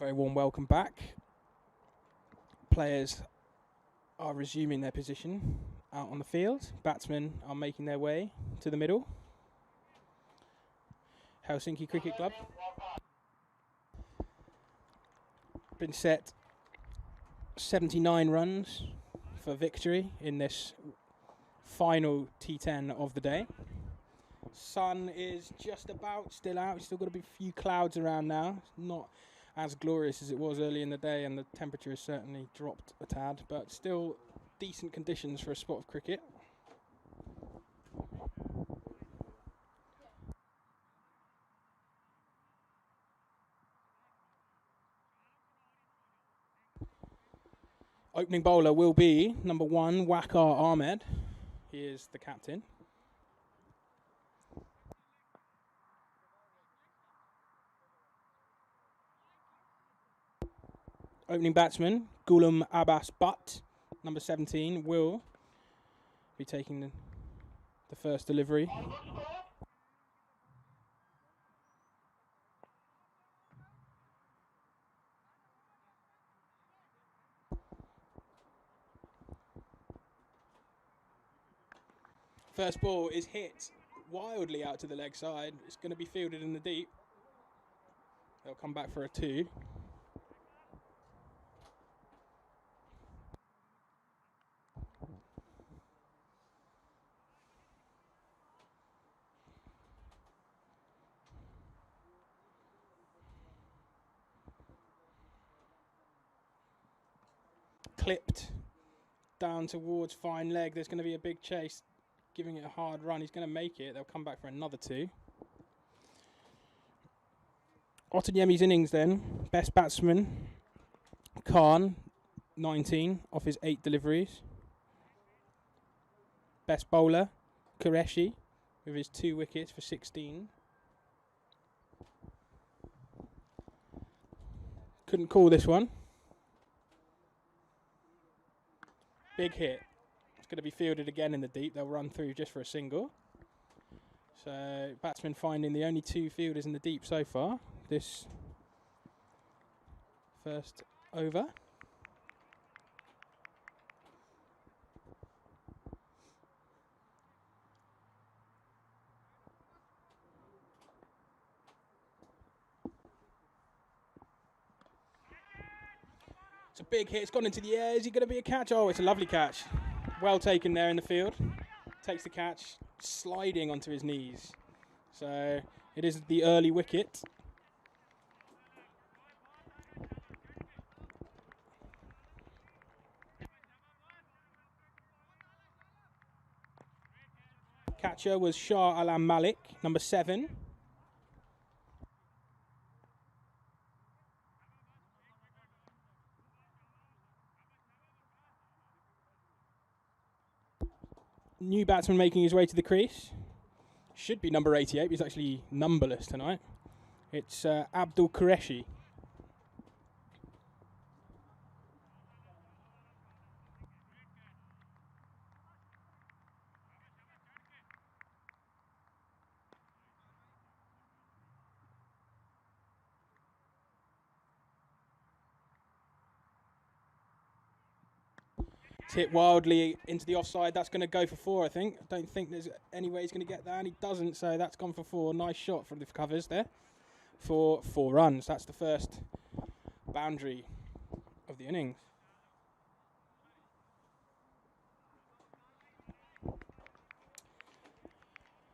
Speaker 3: Very warm welcome back. Players are resuming their position out on the field. Batsmen are making their way to the middle. Helsinki Cricket Club. Been set 79 runs for victory in this final T10 of the day. Sun is just about still out. Still got a few clouds around now. Not as glorious as it was early in the day, and the temperature has certainly dropped a tad, but still decent conditions for a spot of cricket. Opening bowler will be number 1, Waqar Ahmed. He is the captain. Opening batsman, Ghulam Abbas Butt, number 17, will be taking the first delivery. First ball is hit wildly out to the leg side. It's going to be fielded in the deep. They'll come back for a 2. Clipped down towards fine leg. There's going to be a big chase, giving it a hard run. He's going to make it. They'll come back for another 2. Otaniemi's innings then. Best batsman, Khan, 19 off his 8 deliveries. Best bowler, Qureshi, with his 2 wickets for 16. Couldn't call this one. Big hit. It's going to be fielded again in the deep. They'll run through just for a single. So batsmen finding the only 2 fielders in the deep so far this first over. It's a big hit. It's gone into the air. Is he going to be a catch? Oh, it's a lovely catch. Well taken there in the field. Takes the catch, sliding onto his knees. So it is the early wicket. Catcher was Shah Alam Malik, number 7. New batsman making his way to the crease. Should be number 88. He's actually numberless tonight. It's Abdul Qureshi. It's hit wildly into the offside. That's going to go for 4, I think. I don't think there's any way he's going to get that, and he doesn't, so that's gone for 4. Nice shot from the covers there for 4 runs. That's the first boundary of the innings.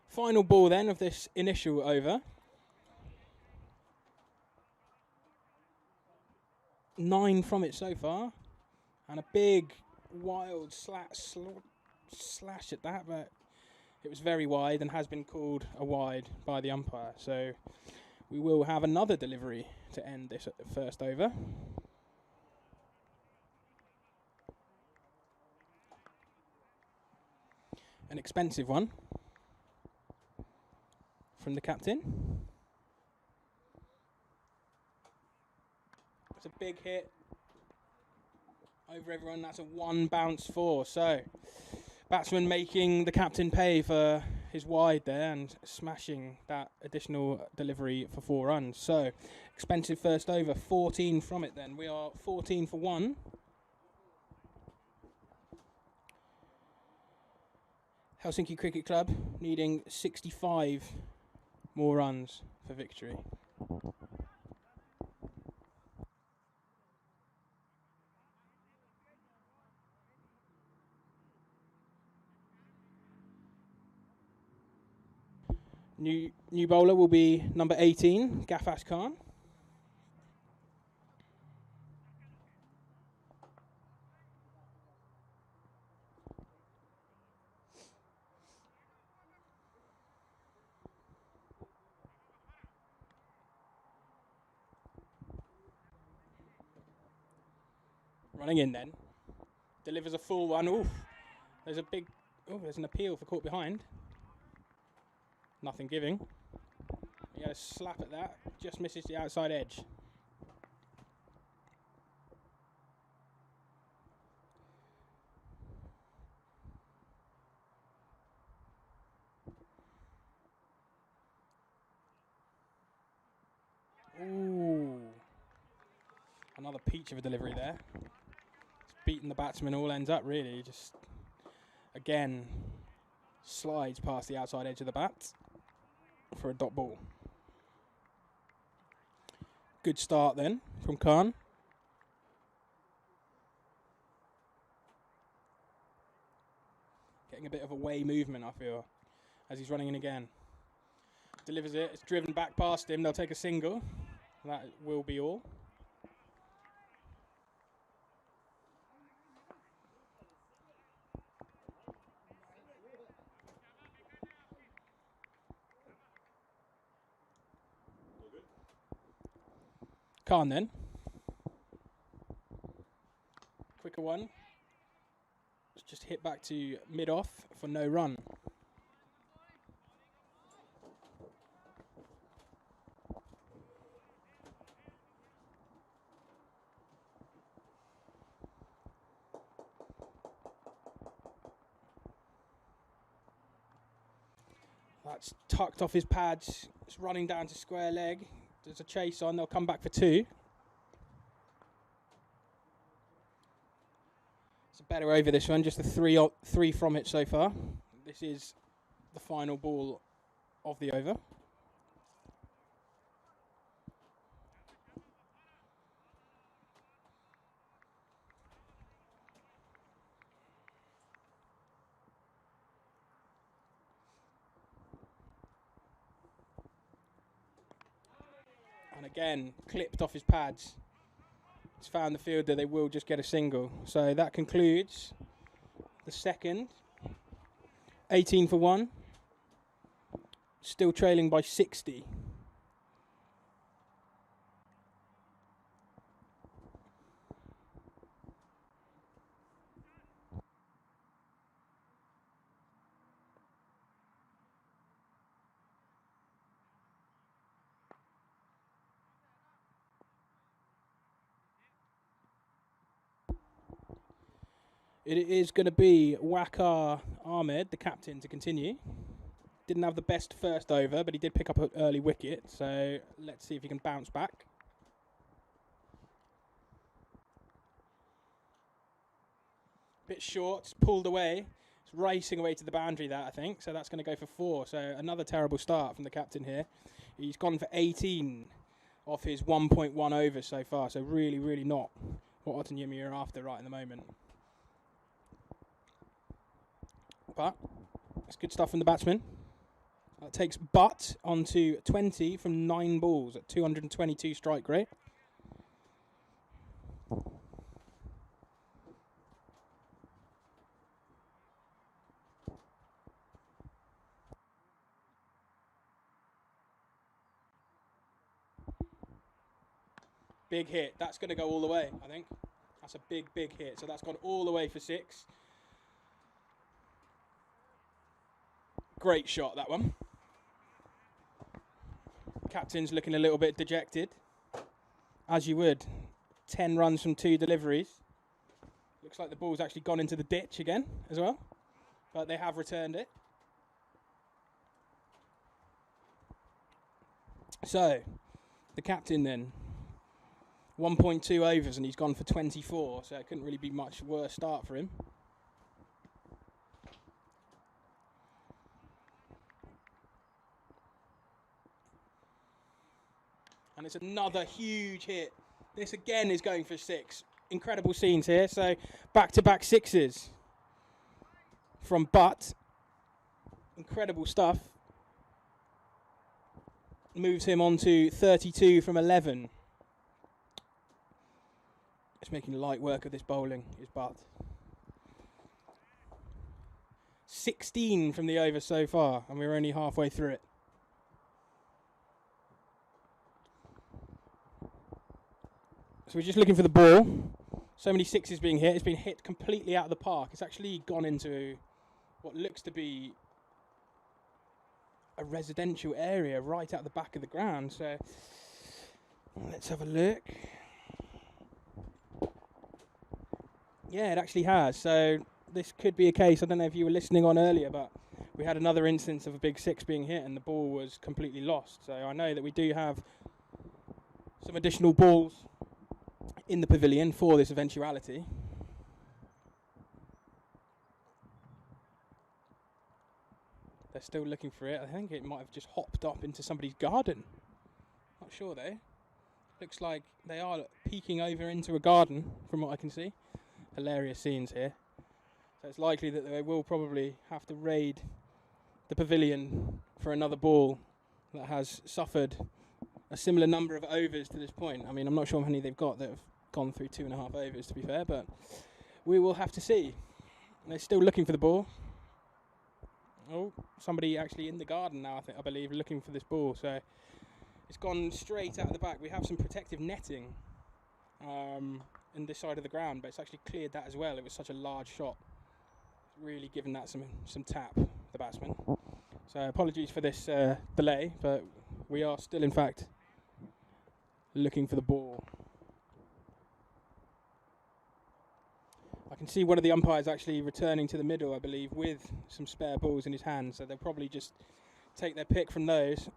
Speaker 3: Final ball then of this initial over. 9 from it so far, and a big wild slash at that, but it was very wide and has been called a wide by the umpire. So we will have another delivery to end this first over. An expensive one from the captain. It's a big hit over everyone. That's a 1 bounce 4. So batsman making the captain pay for his wide there and smashing that additional delivery for 4 runs. So, expensive first over, 14 from it then. We are 14 for 1. Helsinki Cricket Club needing 65 more runs for victory. New bowler will be number 18, Gafas Khan. Running in then. Delivers a full one. Oof. There's a big... Oh, there's an appeal for caught behind. Nothing giving. He had a slap at that. Just misses the outside edge. Ooh. Another peach of a delivery there. It's beaten the batsman all ends up really. Just, again, slides past the outside edge of the bat for a dot ball. Good start then from Khan. Getting a bit of away movement, I feel, as he's running in again. Delivers it, it's driven back past him, they'll take a single. That will be all. Khan then. Quicker one. It's just hit back to mid-off for no run. That's tucked off his pads. It's running down to square leg. There's a chase on. They'll come back for 2. It's a better over this one. Just a 3 from it so far. This is the final ball of the over. And again, clipped off his pads. He's found the fielder, they will just get a single. So that concludes the second. 18 for 1. Still trailing by 60. It is going to be Waqar Ahmed, the captain, to continue. Didn't have the best first over, but he did pick up an early wicket. So let's see if he can bounce back. Bit short, it's pulled away. It's racing away to the boundary that, I think. So that's going to go for 4. So another terrible start from the captain here. He's gone for 18 off his 1.1 over so far. So really, really not what Otaniemi are after right in the moment. But it's good stuff from the batsman. That takes Butt onto 20 from 9 balls at 222 strike rate. Big hit. That's going to go all the way, I think. That's a big, big hit. So that's gone all the way for 6. Great shot, that one. Captain's looking a little bit dejected, as you would. 10 runs from 2 deliveries. Looks like the ball's actually gone into the ditch again as well, but they have returned it. So, the captain then, 1.2 overs and he's gone for 24, so it couldn't really be much worse start for him. And it's another huge hit. This again is going for 6. Incredible scenes here. So back-to-back 6s from Butt. Incredible stuff. Moves him on to 32 from 11. It's making light work of this bowling, is Butt. 16 from the over so far, and we're only halfway through it. So we're just looking for the ball. So many 6s being hit. It's been hit completely out of the park. It's actually gone into what looks to be a residential area right at the back of the ground. So let's have a look. Yeah, it actually has. So this could be a case. I don't know if you were listening on earlier, but we had another instance of a big 6 being hit and the ball was completely lost. So I know that we do have some additional balls in the pavilion for this eventuality. They're still looking for it. I think it might have just hopped up into somebody's garden. Not sure though. Looks like they are peeking over into a garden from what I can see. Hilarious scenes here. So it's likely that they will probably have to raid the pavilion for another ball that has suffered a similar number of overs to this point. I mean, I'm not sure how many they've got that have gone through 2.5 overs, to be fair, but we will have to see. They're still looking for the ball. Oh, somebody actually in the garden now, I believe, looking for this ball. So it's gone straight out of the back. We have some protective netting in this side of the ground, but it's actually cleared that as well. It was such a large shot. Really given that some tap, the batsman. So apologies for this delay, but we are still, in fact, looking for the ball. I can see one of the umpires actually returning to the middle, I believe, with some spare balls in his hand. So they'll probably just take their pick from those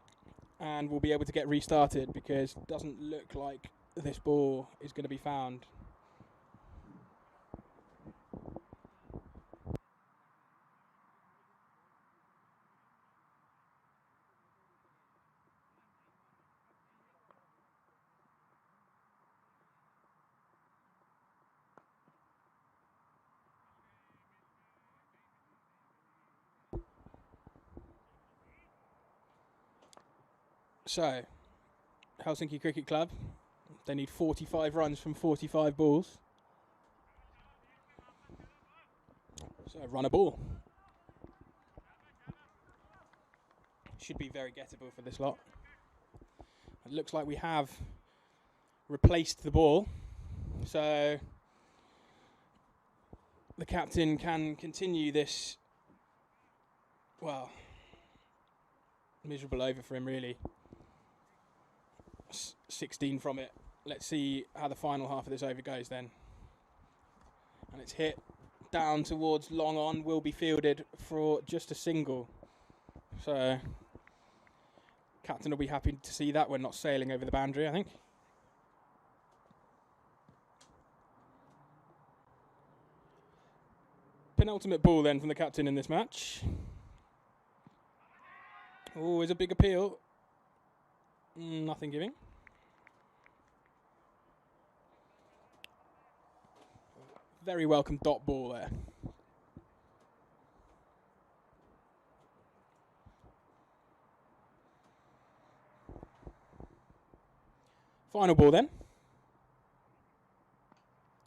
Speaker 3: and we'll be able to get restarted because it doesn't look like this ball is going to be found. So, Helsinki Cricket Club, they need 45 runs from 45 balls. So, run a ball. Should be very gettable for this lot. It looks like we have replaced the ball. So, the captain can continue this, well, miserable over for him, really. 16 from it. Let's see how the final half of this over goes then. And it's hit down towards long on, will be fielded for just a single. So captain will be happy to see that. We're not sailing over the boundary, I think. Penultimate ball then from the captain in this match. Oh, is a big appeal. Nothing giving. Very welcome dot ball there. Final ball then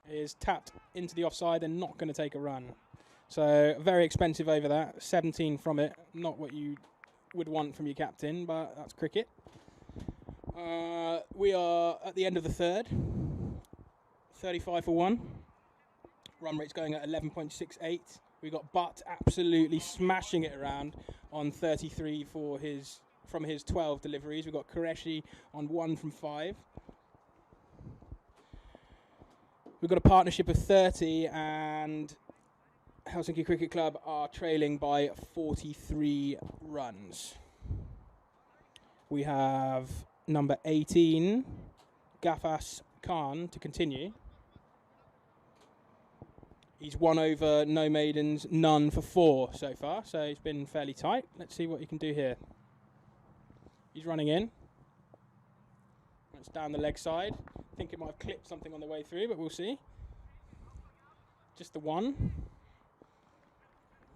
Speaker 3: is tapped into the offside and not going to take a run. So very expensive over that. 17 from it. Not what you would want from your captain, but that's cricket. We are at the end of the third. 35 for 1. Run rate's going at 11.68. We got Butt absolutely smashing it around on 33 from his 12 deliveries. We've got Qureshi on 1 from 5. We've got a partnership of 30 and Helsinki Cricket Club are trailing by 43 runs. We have number 18, Gafas Khan, to continue. He's 1 over, no maidens, none for 4 so far, so he's been fairly tight. Let's see what he can do here. He's running in. That's down the leg side. I think it might have clipped something on the way through, but we'll see. Just the one.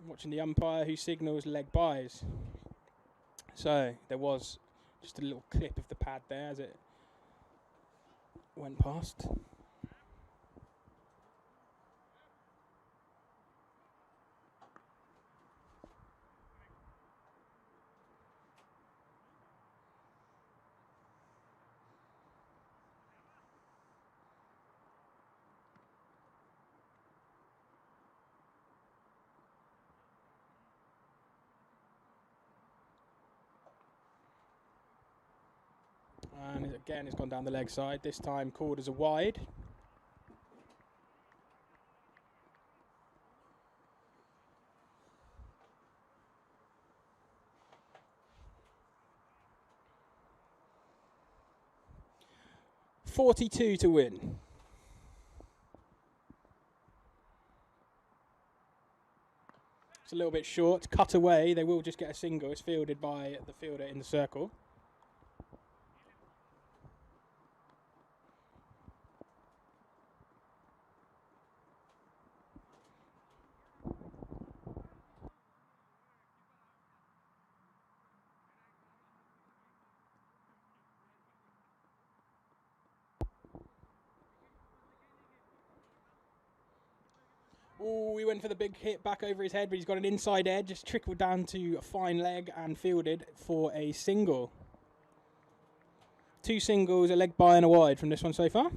Speaker 3: Watching the umpire who signals leg byes. So there was just a little clip of the pad there as it went past. And again, it's gone down the leg side. This time called as a wide. $42 to win. It's a little bit short. Cut away. They will just get a single. It's fielded by the fielder in the circle. Oh, he went for the big hit back over his head, but he's got an inside edge, just trickled down to a fine leg and fielded for a single. 2 singles, a leg by and a wide from this one so far.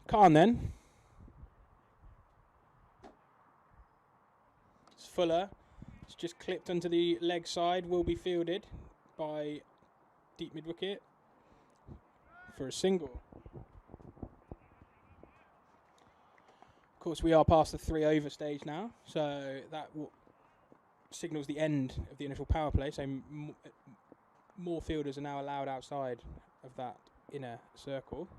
Speaker 3: Khan then. Fuller, it's just clipped onto the leg side, will be fielded by deep mid wicket for a single. Of course, we are past the 3 over stage now, so that signals the end of the initial power play, so more fielders are now allowed outside of that inner circle.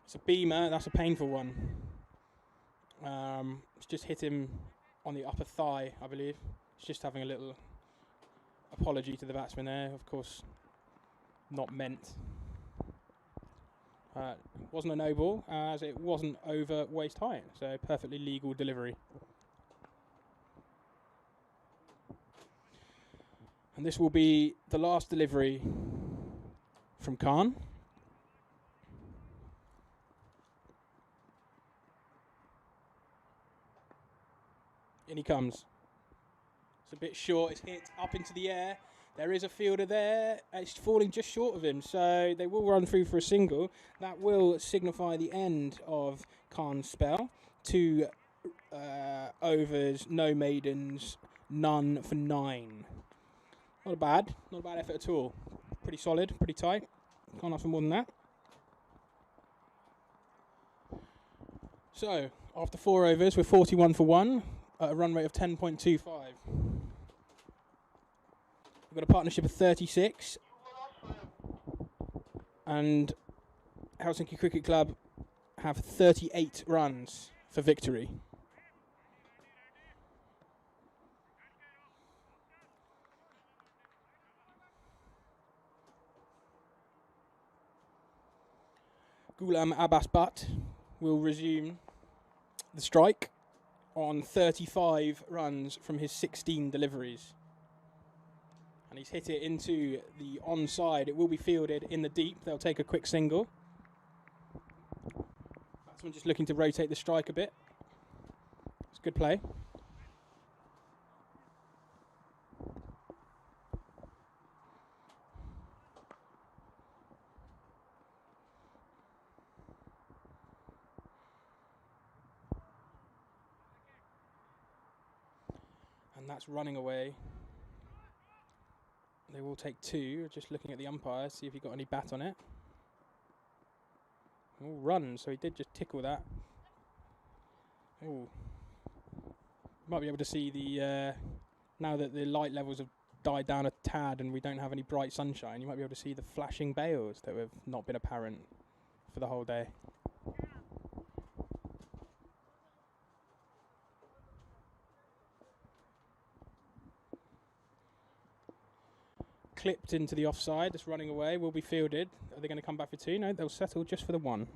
Speaker 3: It's a beamer, that's a painful one. It's just hit him on the upper thigh, I believe. It's just having a little apology to the batsman there, of course, not meant. Wasn't a no ball, as it wasn't over waist height, so perfectly legal delivery. And this will be the last delivery from Khan. In he comes. It's a bit short. It's hit up into the air. There is a fielder there. It's falling just short of him. So they will run through for a single. That will signify the end of Khan's spell. 2 overs, no maidens, none for 9. Not bad. Not a bad effort at all. Pretty solid, pretty tight. Can't ask for more than that. So, after 4 overs, we're 41 for 1. At a run rate of 10.25. We've got a partnership of 36. And Helsinki Cricket Club have 38 runs for victory. Ghulam Abbas Butt will resume the strike on 35 runs from his 16 deliveries. And he's hit it into the onside. It will be fielded in the deep. They'll take a quick single. Batsman just looking to rotate the strike a bit. It's good play. And And that's running away. They will take 2. Just looking at the umpire, see if he got any bat on it. Oh, run, so he did just tickle that. Oh. Might be able to see the, now that the light levels have died down a tad and we don't have any bright sunshine, you might be able to see the flashing bails that have not been apparent for the whole day. Clipped into the offside, it's running away, will be fielded. Are they going to come back for 2? No, they'll settle just for the 1.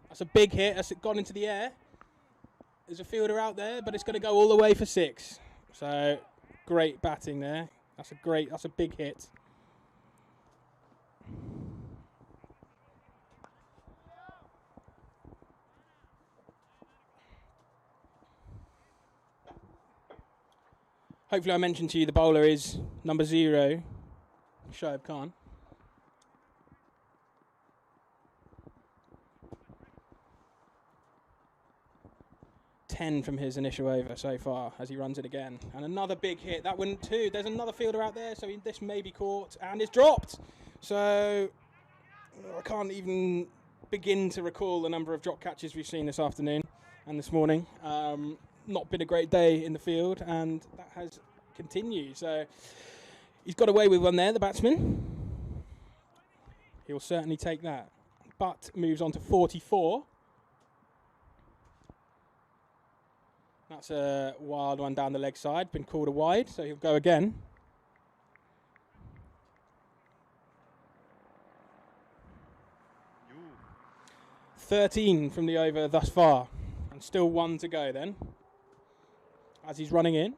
Speaker 3: That's a big hit, that's gone into the air. There's a fielder out there, but it's going to go all the way for 6. So, great batting there. That's a big hit. Hopefully I mentioned to you the bowler is number 0, Shoaib Khan. 10 from his initial over so far as he runs it again. And another big hit. That went 2. There's another fielder out there, so this may be caught. And it's dropped. So I can't even begin to recall the number of drop catches we've seen this afternoon and this morning. Not been a great day in the field, and that has continued. So he's got away with one there, the batsman. He'll certainly take that. But moves on to 44. That's a wild one down the leg side, been called a wide, so he'll go again. Ooh. 13 from the over thus far, and still 1 to go then, as he's running in.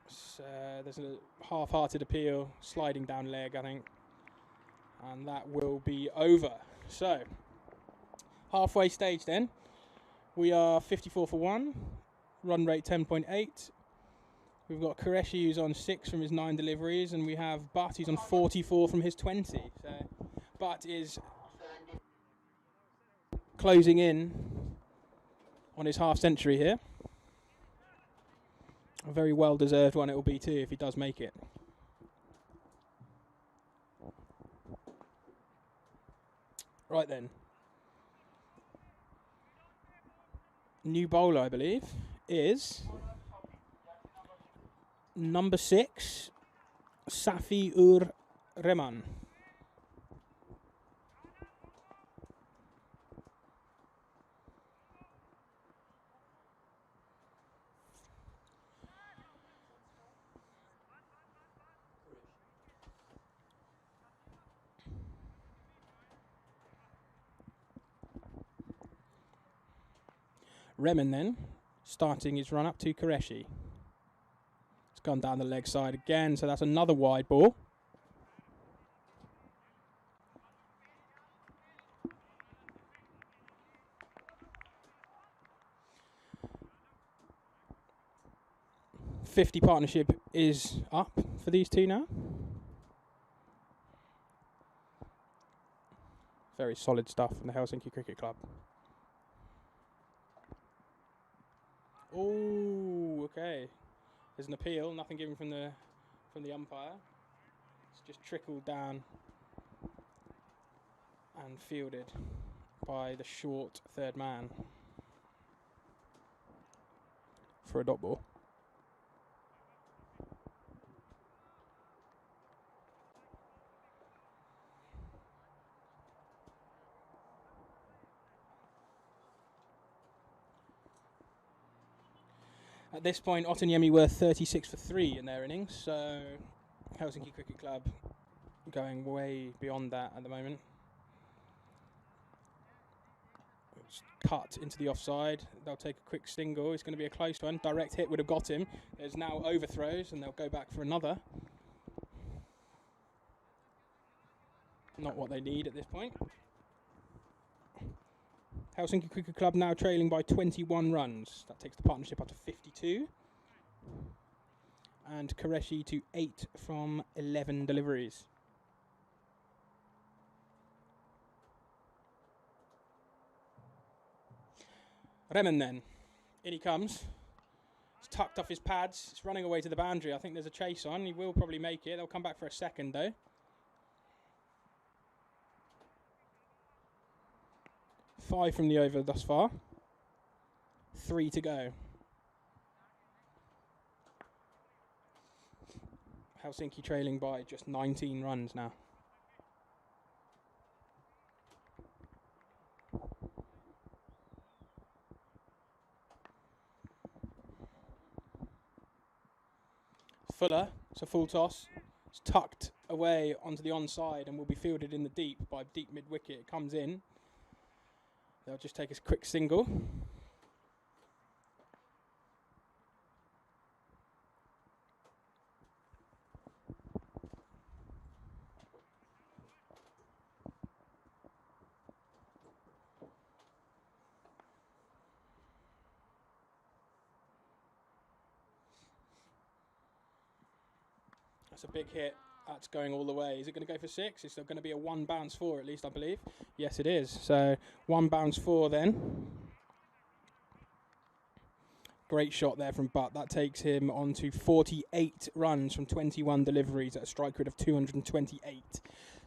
Speaker 3: So there's a half-hearted appeal, sliding down leg, I think, and that will be over. So halfway stage then, we are 54 for 1, run rate 10.8. We've got Qureshi who's on 6 from his 9 deliveries, and we have Butt who's on 44 from his 20. So Butt is closing in on his half century here. A very well deserved one it will be too if he does make it. Right then. New bowler, I believe, is number 6, Safi Rehman. Rehman then, starting his run up to Qureshi. It's gone down the leg side again, so that's another wide ball. .50 partnership is up for these two now. Very solid stuff from the Helsinki Cricket Club. Oh, okay. There's an appeal. Nothing given from the umpire. It's just trickled down and fielded by the short third man for a dot ball. At this point, Otaniemi were 36 for 3 in their innings, so Helsinki Cricket Club going way beyond that at the moment. It's cut into the offside. They'll take a quick single. It's going to be a close one. Direct hit would have got him. There's now overthrows, and they'll go back for another. Not what they need at this point. Helsinki Cricket Club now trailing by 21 runs. That takes the partnership up to 52. And Qureshi to 8 from 11 deliveries. Remen then. In he comes. He's tucked off his pads. It's running away to the boundary. I think there's a chase on. He will probably make it. They'll come back for a second though. 5 from the over thus far. 3 to go. Helsinki trailing by just 19 runs now. Fuller, it's a full toss. It's tucked away onto the onside and will be fielded in the deep by deep mid-wicket. It comes in. They'll just take a quick single. That's a big hit. That's going all the way. Is it going to go for 6? Is there going to be a 1 bounce 4 at least, I believe? Yes, it is. So 1 bounce 4 then. Great shot there from Butt. That takes him on to 48 runs from 21 deliveries at a strike rate of 228.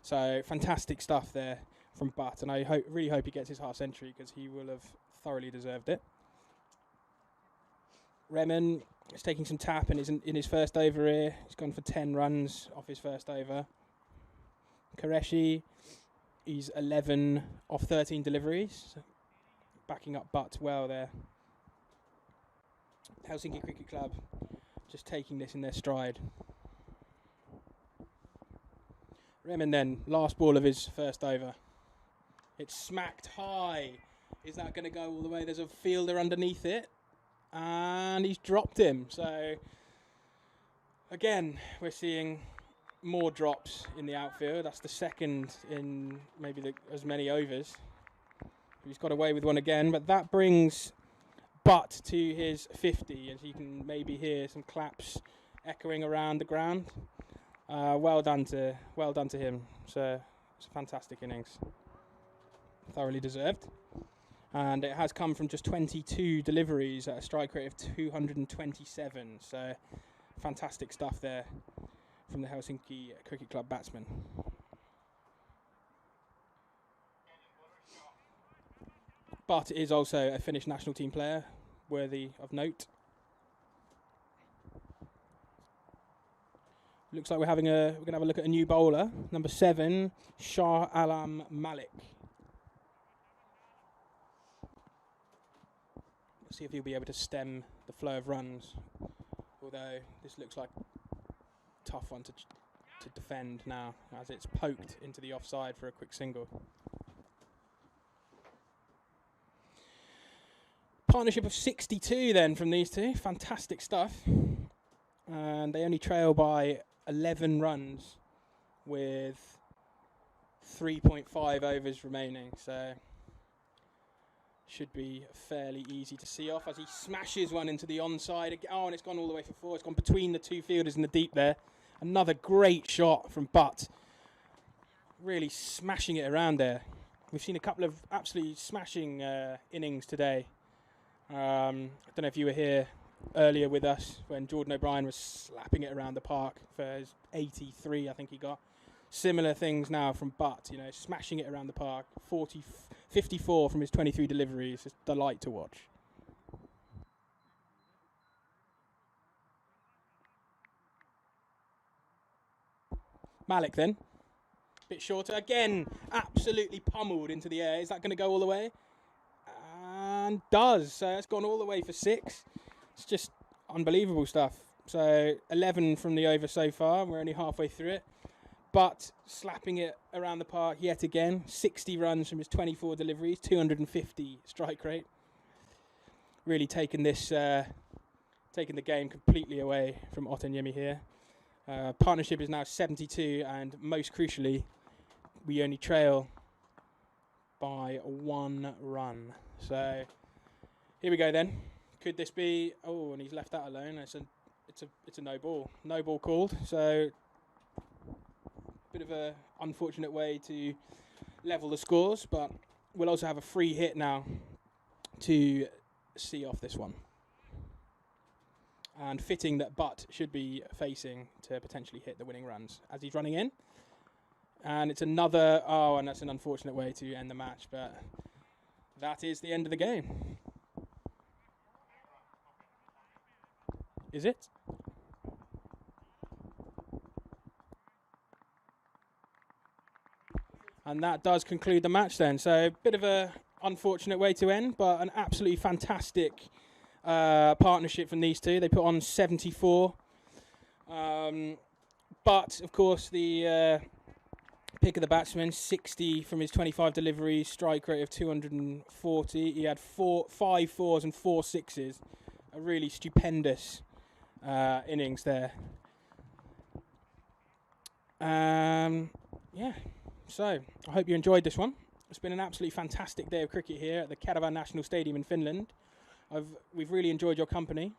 Speaker 3: So fantastic stuff there from Butt. And I really hope he gets his half century because he will have thoroughly deserved it. Remen is taking some tap and is in his first over here. He's gone for 10 runs off his first over. Qureshi, he's 11 off 13 deliveries. So backing up Butt well there. Helsinki Cricket Club just taking this in their stride. Remen then, last ball of his first over. It's smacked high. Is that going to go all the way? There's a fielder underneath it. And he's dropped him. So again, we're seeing more drops in the outfield. That's the second in maybe as many overs. He's got away with one again, but that brings Butt to his 50, as you can maybe hear some claps echoing around the ground. Well done to him. So it's a fantastic innings, thoroughly deserved. And it has come from just 22 deliveries at a strike rate of 227. So fantastic stuff there from the Helsinki Cricket Club batsman. But is also a Finnish national team player, worthy of note. Looks like we're going to have a look at a new bowler, number 7, Shah Alam Malik. See if he'll be able to stem the flow of runs, although this looks like a tough one to defend now, as it's poked into the offside for a quick single. Partnership of 62 then from these two. Fantastic stuff. And they only trail by 11 runs with 3.5 overs remaining, so should be fairly easy to see off as he smashes one into the onside. Oh, and it's gone all the way for 4. It's gone between the two fielders in the deep there. Another great shot from Butt. Really smashing it around there. We've seen a couple of absolutely smashing innings today. I don't know if you were here earlier with us when Jordan O'Brien was slapping it around the park for his 83, I think he got. Similar things now from Butt, you know, smashing it around the park. 54 from his 23 deliveries. It's a delight to watch. Malik then. Bit shorter. Again, absolutely pummeled into the air. Is that going to go all the way? And does. So it's gone all the way for 6. It's just unbelievable stuff. So 11 from the over so far. We're only halfway through it. But slapping it around the park yet again. 60 runs from his 24 deliveries, 250 strike rate. Really taking this, taking the game completely away from Otaniemi here. Partnership is now 72, and most crucially, we only trail by 1 run. So here we go then. Could this be? Oh, and he's left that alone. It's a no ball. No ball called. So bit of a unfortunate way to level the scores, but we'll also have a free hit now to see off this one. And fitting that Butt should be facing to potentially hit the winning runs as he's running in. And it's another, and that's an unfortunate way to end the match, but that is the end of the game. Is it? And that does conclude the match then. So a bit of a unfortunate way to end, but an absolutely fantastic partnership from these two. They put on 74. But, of course, the pick of the batsman, 60 from his 25 deliveries, strike rate of 240. He had 5 fours and 4 sixes. A really stupendous innings there. Yeah. So, I hope you enjoyed this one. It's been an absolutely fantastic day of cricket here at the Caravan National Stadium in Finland. We've really enjoyed your company.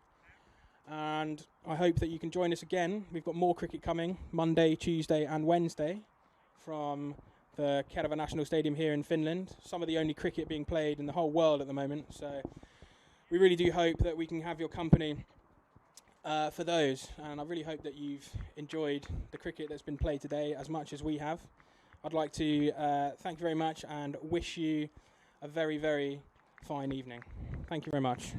Speaker 3: And I hope that you can join us again. We've got more cricket coming Monday, Tuesday and Wednesday from the Caravan National Stadium here in Finland. Some of the only cricket being played in the whole world at the moment. So, we really do hope that we can have your company for those. And I really hope that you've enjoyed the cricket that's been played today as much as we have. I'd like to thank you very much and wish you a very, very fine evening. Thank you very much.